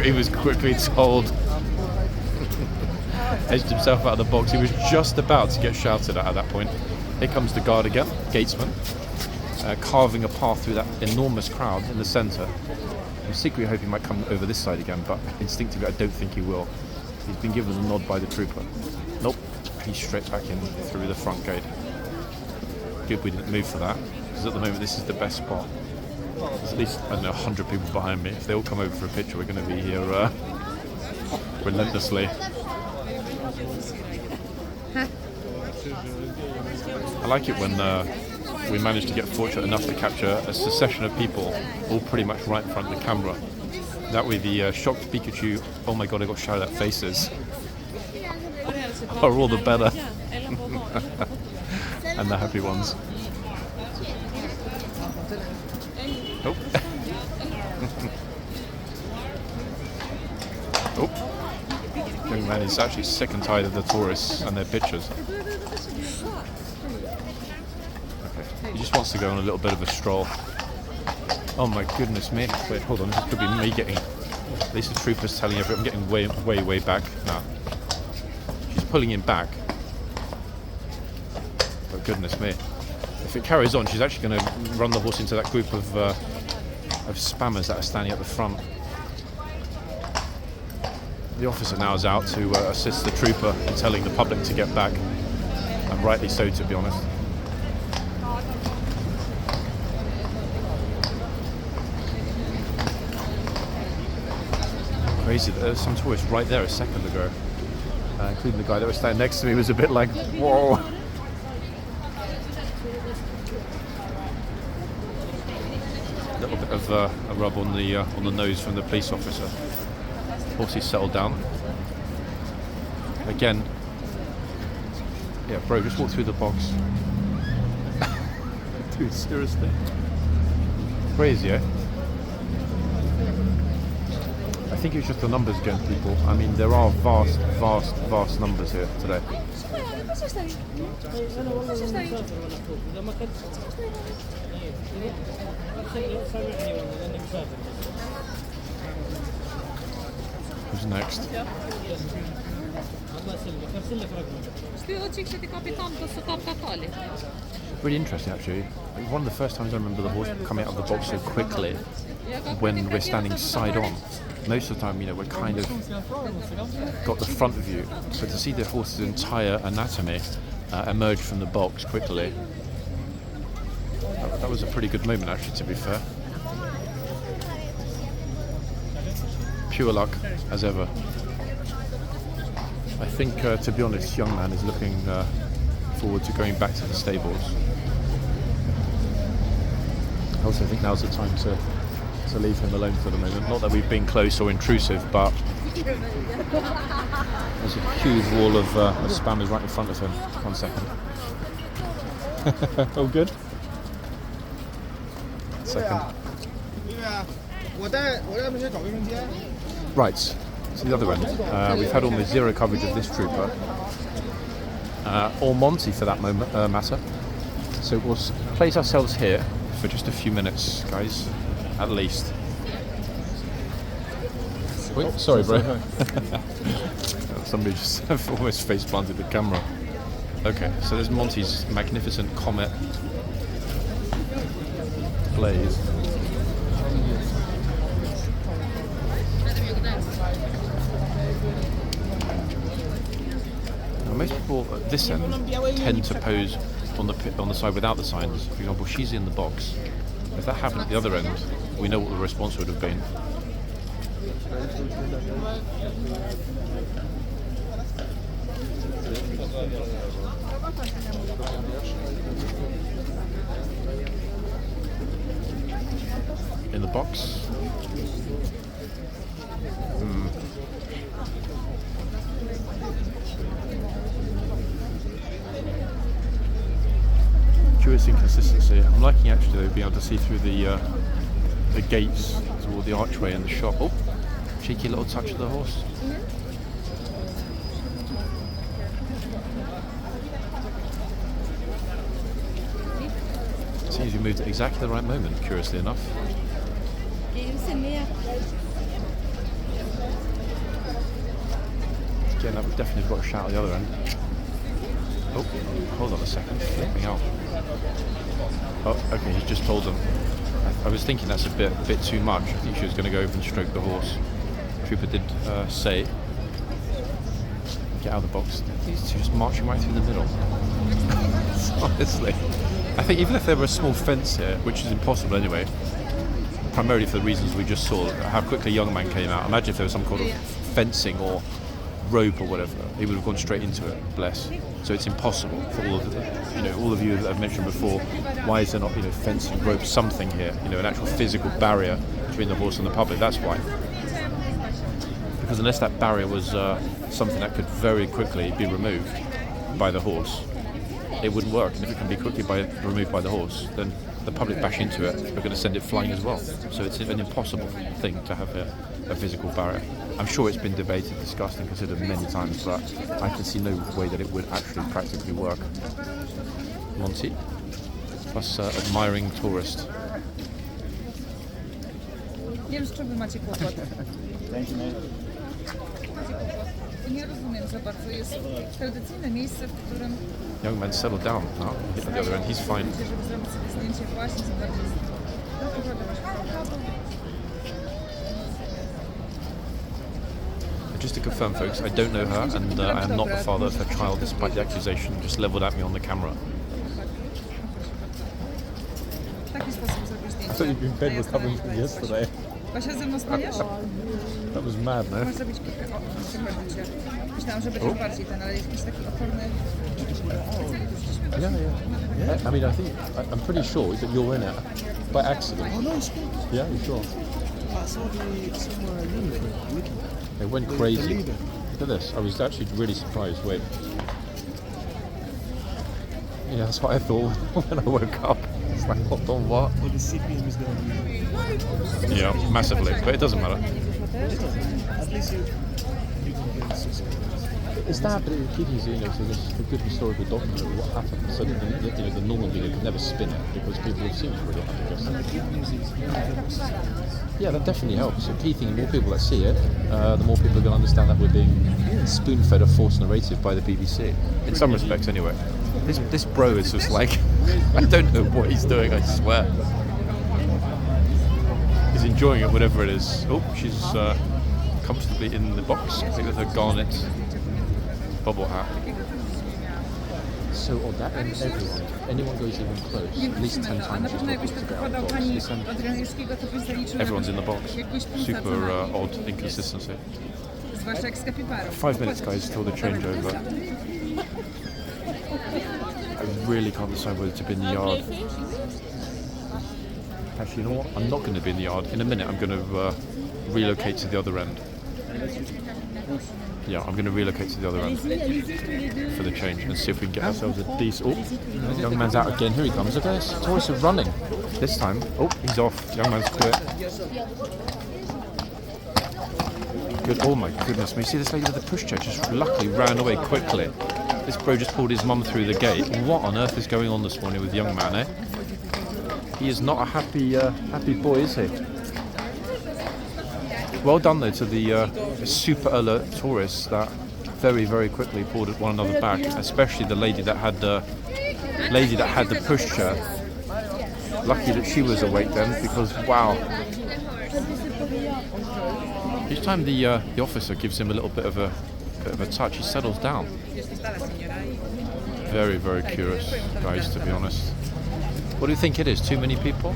he was quickly told. Edged himself out of the box. He was just about to get shouted at that point. Here comes the guard again, Gatesman, carving a path through that enormous crowd in the centre. I'm secretly hoping he might come over this side again, but instinctively I don't think he will. He's been given a nod by the trooper. Nope, he's straight back in through the front gate. Good we didn't move for that, because at the moment this is the best spot. There's at least, I don't know, 100 people behind me. If they all come over for a picture, we're going to be here relentlessly. I like it when we manage to get fortunate enough to capture a succession of people all pretty much right in front of the camera. That way the shocked Pikachu, oh my god I got shouted at faces, are all the better. And the happy ones. Oh. Oh. Young man is actually sick and tired of the tourists and their pictures. Okay. He just wants to go on a little bit of a stroll. Oh my goodness me. Wait, hold on. This could be me getting... At least the trooper's telling everyone I'm getting way back. No. She's pulling him back. Oh goodness me. If it carries on, she's actually going to run the horse into that group of spammers that are standing at the front. The officer now is out to assist the trooper in telling the public to get back, and rightly so, to be honest. Crazy that there was some tourists right there a second ago, including the guy that was standing next to me was a bit like, whoa. little bit of a rub on the nose from the police officer. Horsey's settled down. Again, yeah, bro, just walk through the box. Dude, seriously. Crazy, eh? I think it's just the numbers again, people. I mean, there are vast numbers here today. Who's next? Really interesting, actually. One of the first times I remember the horse coming out of the box so quickly when we're standing side on. Most of the time, you know, we're kind of got the front view, so to see the horse's entire anatomy emerge from the box quickly, that was a pretty good moment, actually, to be fair. Pure luck, as ever. I think, to be honest, young man is looking forward to going back to the stables. I also think now's the time to leave him alone for the moment. Not that we've been close or intrusive, but there's a huge wall of spammers right in front of him. 1 second. All good? Second. Right, to the other end. We've had almost zero coverage of this trooper, or Monty for that matter. So we'll place ourselves here for just a few minutes, guys. At least. Wait, sorry, bro. Somebody just almost face planted the camera. Okay, so there's Monty's magnificent Comet Blaze. Now, most people at this end tend to pose on the side without the signs. For example, she's in the box. If that happened at the other end, we know what the response would have been. In the box. Curious inconsistency. I'm liking actually though being able to see through the gates toward the archway in the shop. Oh, cheeky little touch of the horse. Seems you moved at exactly the right moment, curiously enough. Again, that would definitely have got a shout at the other end. Oh, hold on a second, flipping out. Oh, okay, he's just told them. I was thinking that's a bit too much. I think she was going to go over and stroke the horse. Trooper did say, get out of the box. These two just marching right through the middle. Honestly. I think even if there were a small fence here, which is impossible anyway, primarily for the reasons we just saw, how quickly a young man came out. Imagine if there was some kind of fencing or rope or whatever, he would have gone straight into it, bless. So it's impossible for all of you that I've mentioned before. Why is there not, fencing, rope, something here? An actual physical barrier between the horse and the public. That's why. Because unless that barrier was something that could very quickly be removed by the horse, it wouldn't work. And if it can be quickly removed by the horse, then the public bash into it. We're going to send it flying as well. So it's an impossible thing to have a physical barrier. I'm sure it's been debated, discussed and considered many times, but I can see no way that it would actually practically work. Monty, plus admiring tourist. Nie wiem, z czym wy macie kłopot. Nie rozumiem za bardzo. Jest tradycyjne miejsce, w którym... Young man settled down now. At the other end, he's fine. Żeby zrobić sobie zdjęcie właśnie za bardzo. Just to confirm, folks, I don't know her, and I am not the father of her child, despite the accusation just levelled at me on the camera. W taki sposób zrobić zdjęcie. I thought you'd been in bed recovering from yesterday. Basia, ze mną spaniasz? That was mad, no? Możesz zrobić kilka... O, przepraszam cię. Myślałam, że będzie bardziej ale jakiś taki oporny... Yeah. I mean, I'm pretty sure that you're in it. by accident. Oh no, it's good. Yeah, you sure? I saw somewhere uniform. They went The crazy. leader. Look at this. I was actually really surprised. Wait. Yeah, that's what I thought when I woke up. It's like, what on what? But the CPM is going to be... Yeah, massively. But it doesn't matter. At least you can get It's that, but it keeps so this a good historical document of what happened. So that the normal media could never spin it because people have seen it already. I guess. Yeah, that definitely helps. The key thing, the more people that see it, the more people are going to understand that we're being spoon-fed a false narrative by the BBC. In some respects, anyway. This bro is just like, I don't know what he's doing. I swear. He's enjoying it, whatever it is. Oh, she's comfortably in the box. I think with her garnet bubble hat. So odd, that ends everyone. Anyone goes even close, at least 10 times she's got to get out of the box. Everyone's in the box. Super odd inconsistency. 5 minutes, guys, till the changeover. I really can't decide whether to be in the yard. Actually, you know what? I'm not going to be in the yard. In a minute, I'm going to relocate to the other end. Yeah, I'm going to relocate to the other end for the change and see if we can get ourselves a decent... Oh, young man's out again. Here he comes. Look at this. Tourists are running. This time. Oh, he's off. Young man's quit. Good. Oh my goodness me. See this lady with the pushchair just luckily ran away quickly. This bro just pulled his mum through the gate. What on earth is going on this morning with the young man, eh? He is not a happy boy, is he? Well done though to the super alert tourists that very, very quickly pulled one another back, especially the lady that had the pushchair. Lucky that she was awake then, because wow. Each time the officer gives him a little bit of a touch, he settles down. Very, very curious guys, to be honest. What do you think it is? Too many people?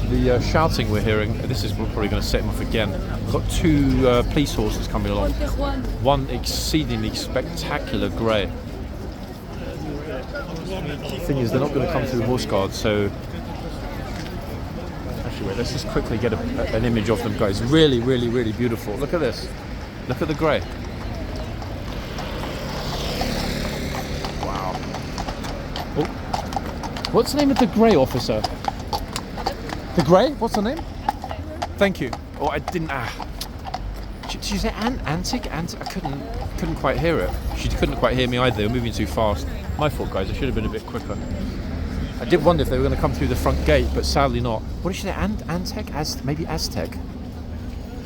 The shouting we're hearing, this is probably going to set him off again. We've got 2 police horses coming along. One exceedingly spectacular grey. The thing is, they're not going to come through horse guards, so... Actually, wait, let's just quickly get an image of them, guys. Really, really, really beautiful. Look at this. Look at the grey. Wow. Oh. What's the name of the grey officer? The grey? What's her name? Thank you. Oh, I didn't. Did you say antic? I couldn't quite hear it. She couldn't quite hear me either. They were moving too fast. My fault, guys. I should have been a bit quicker. I did wonder if they were going to come through the front gate, but sadly not. What did she say? Antec? Maybe Aztec.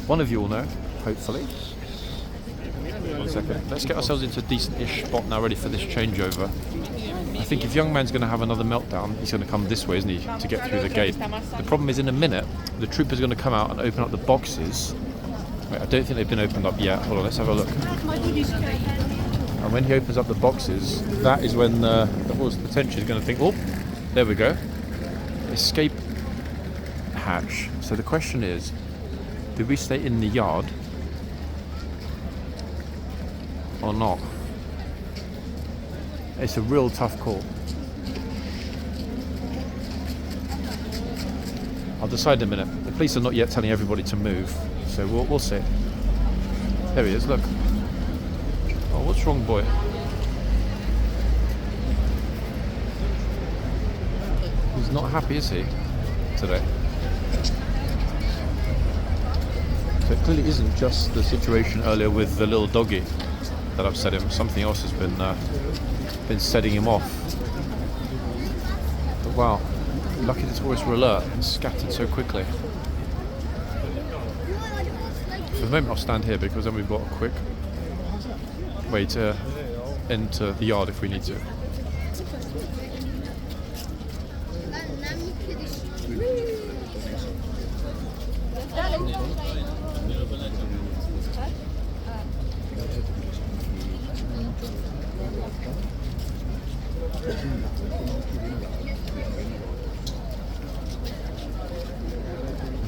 One of you will know, hopefully. 1 second. Let's get ourselves into a decent-ish spot now, ready for this changeover. I think if young man's going to have another meltdown, he's going to come this way, isn't he, to get through the gate. The problem is, in a minute, the trooper's going to come out and open up the boxes. Wait, I don't think they've been opened up yet. Hold on, let's have a look. And when he opens up the boxes, that is when the horse potentially is going to think, oh, there we go. Escape hatch. So the question is, do we stay in the yard or not? It's a real tough call. I'll decide in a minute. The police are not yet telling everybody to move, so we'll see. There he is, look. Oh, what's wrong, boy? He's not happy, is he, today? So it clearly isn't just the situation earlier with the little doggy that upset him. Something else has been setting him off. But wow, lucky the tourists were alert and scattered so quickly. For the moment I'll stand here because then we've got a quick way to enter the yard if we need to.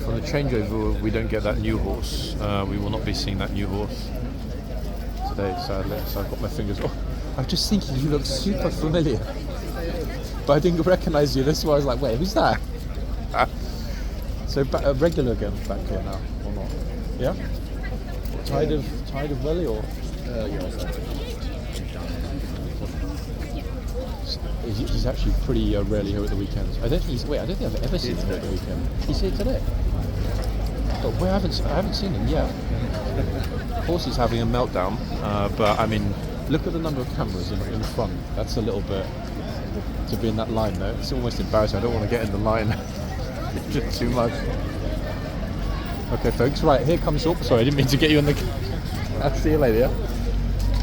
For the changeover, we don't get that new horse. We will not be seeing that new horse today, sadly. So I've got my fingers. Oh, I was just thinking, you look super familiar. but I didn't recognise you. This is why I was like, wait, who's that? So regular again back here now, or not? Yeah. Tired of Welly or? He's actually pretty rarely here at the weekends. I don't think I've ever seen him at the weekend. He's here today. But I haven't seen him yet. Horse is having a meltdown, but I mean, look at the number of cameras in front. That's a little bit to be in that line though. It's almost embarrassing. I don't want to get in the line just too much. Okay, folks. Right, here comes. Oh, sorry, I didn't mean to get you in the. I'll see you later. Yeah?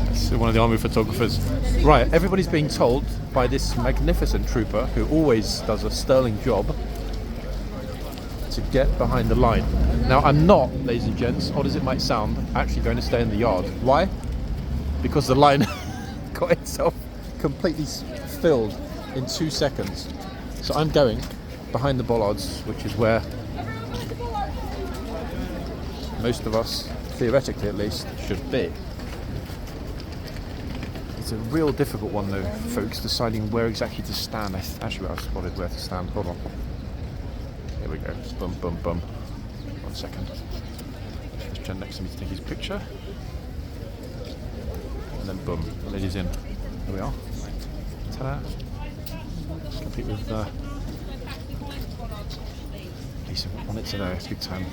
That's one of the army photographers. Right, everybody's being told by this magnificent trooper who always does a sterling job to get behind the line. Now, I'm not, ladies and gents, odd as it might sound, actually going to stay in the yard. Why? Because the line got itself completely filled in 2 seconds. So I'm going behind the bollards, which is where most of us, theoretically at least, should be. It's a real difficult one though, folks, deciding where exactly to stand. Actually, I've spotted where to stand. Hold on. Here we go. Bum, bum, bum. 1 second. There's Jen next to me to take his picture. And then boom, the lady's in. Here we are. Ta-da. Complete with Lisa on it today. It's big time.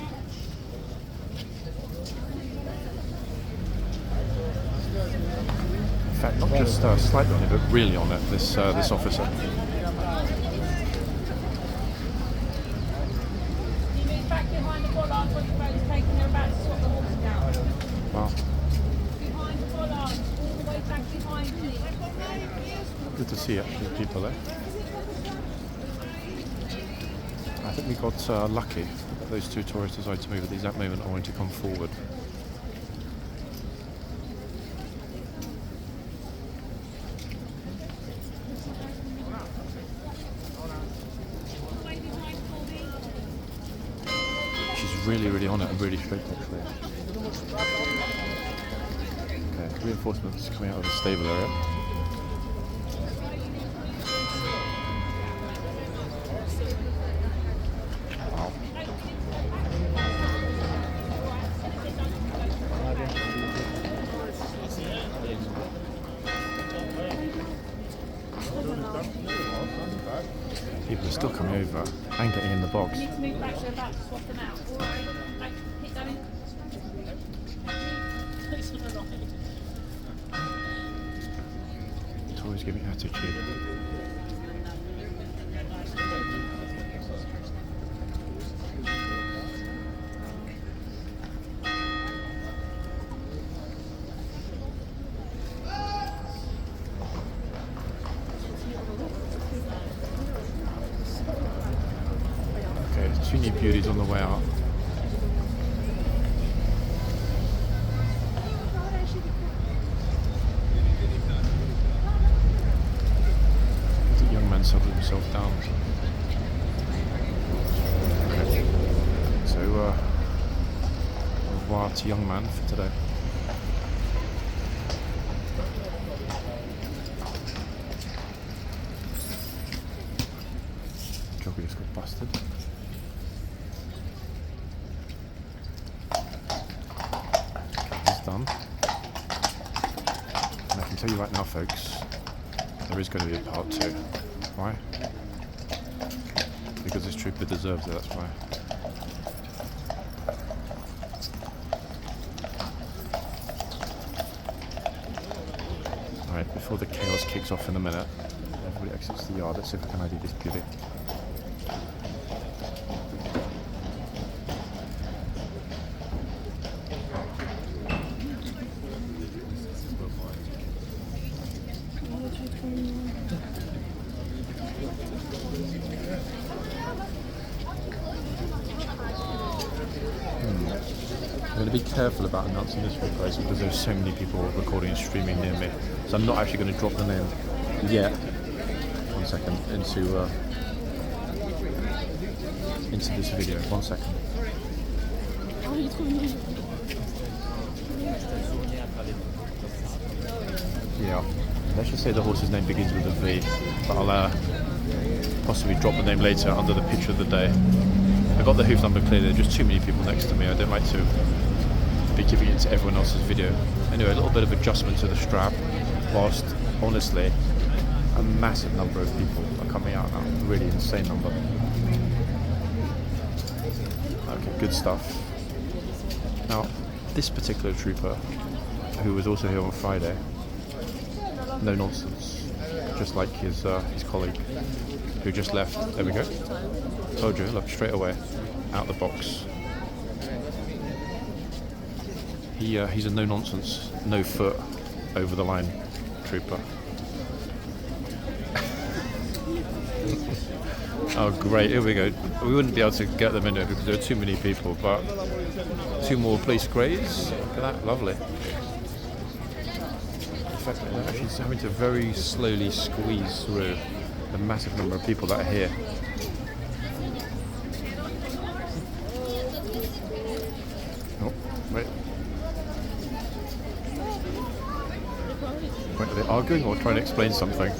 In fact, not just slightly on it, but really on it, this officer. Back behind the bollard when the road's taken, they're about to swap the horse down. Wow. Behind the bollard, all the way back behind me. Good to see actually people there. I think we got lucky that those two tourists decided to move at the exact moment I wanted to come forward. Really on it and really straight actually. Okay, reinforcements coming out of the stable area. Wow. People are still coming over and getting in the box. You need to move back, they're about to swap them out. All right, back, hit going. It's always giving attitude. Two new beauties on the way out. The young man settled himself down. Okay. So, au revoir to young man for today. Jockey just got busted. Done. And I can tell you right now, folks, there is going to be a part 2. Why? Because this trooper deserves it, that's why. Alright, before the chaos kicks off in a minute, everybody exits the yard. Let's see if I can ID this beauty. I'm going to be careful about announcing this one, guys, because there's so many people recording and streaming near me. So I'm not actually going to drop the name yet. 1 second into this video. 1 second. Yeah. Let's just say the horse's name begins with a V, but I'll possibly drop the name later under the picture of the day. I got the hoof number clearly, there are just too many people next to me. I don't like to be giving it to everyone else's video. Anyway, a little bit of adjustment to the strap, whilst honestly a massive number of people are coming out now. Really insane number. Okay, good stuff. Now, this particular trooper, who was also here on Friday, no nonsense, just like his colleague who just left. There we go. Told you, look, straight away, out the box. He's a no nonsense, no foot over the line trooper. Oh great, here we go. We wouldn't be able to get them in there because there are too many people, but 2 more police greys. Look at that, lovely. In fact, they're actually having to very slowly squeeze through the massive number of people that are here. Oh, wait. Wait, are they arguing or trying to explain something?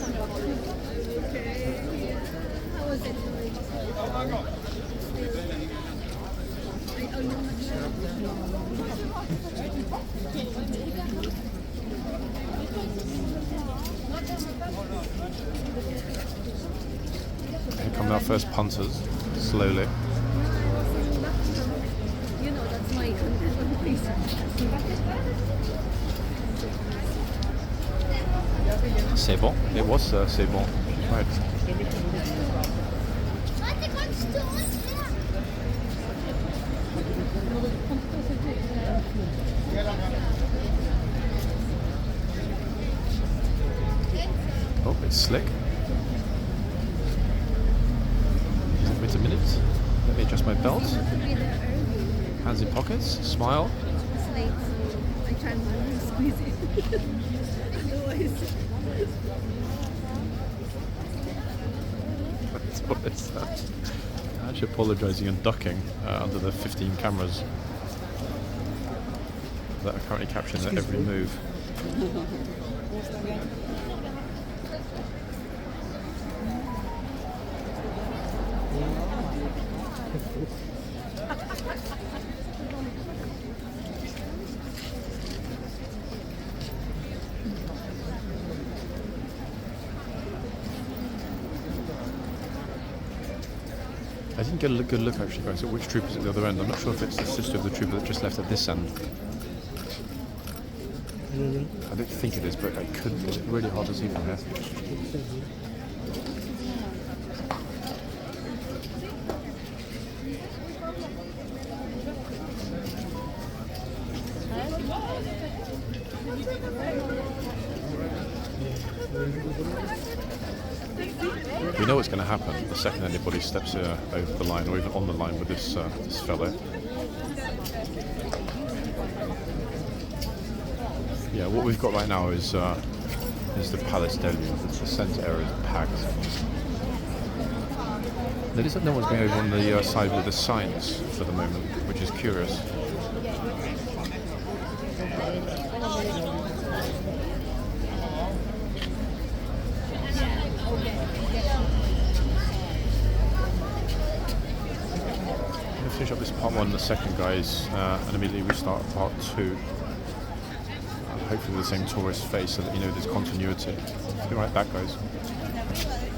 Here come our first punters, slowly. You know, that's my C'est bon. It was c'est bon. Right. Oh, it's slick. Wait a minute. Let me adjust my belt. Hands in pockets. Smile. I try and squeeze it. What is that? I'm actually apologising and ducking under the 15 cameras that are currently capturing their every move. I didn't get a good look actually, guys, at which trooper's at the other end. I'm not sure if it's the sister of the trooper that just left at this end. I don't think it is, but it could be. It's really hard to see from here. We know what's going to happen the second anybody steps over the line, or even on the line with this this fellow. Yeah, what we've got right now is the palace deluge. The centre area is packed. Notice that no one's going over on the side with the signs for the moment, which is curious. Finish up this part 1 and the second, guys, and immediately we start part 2. Hopefully with the same tourist face so that you know there's continuity. Be right back, guys.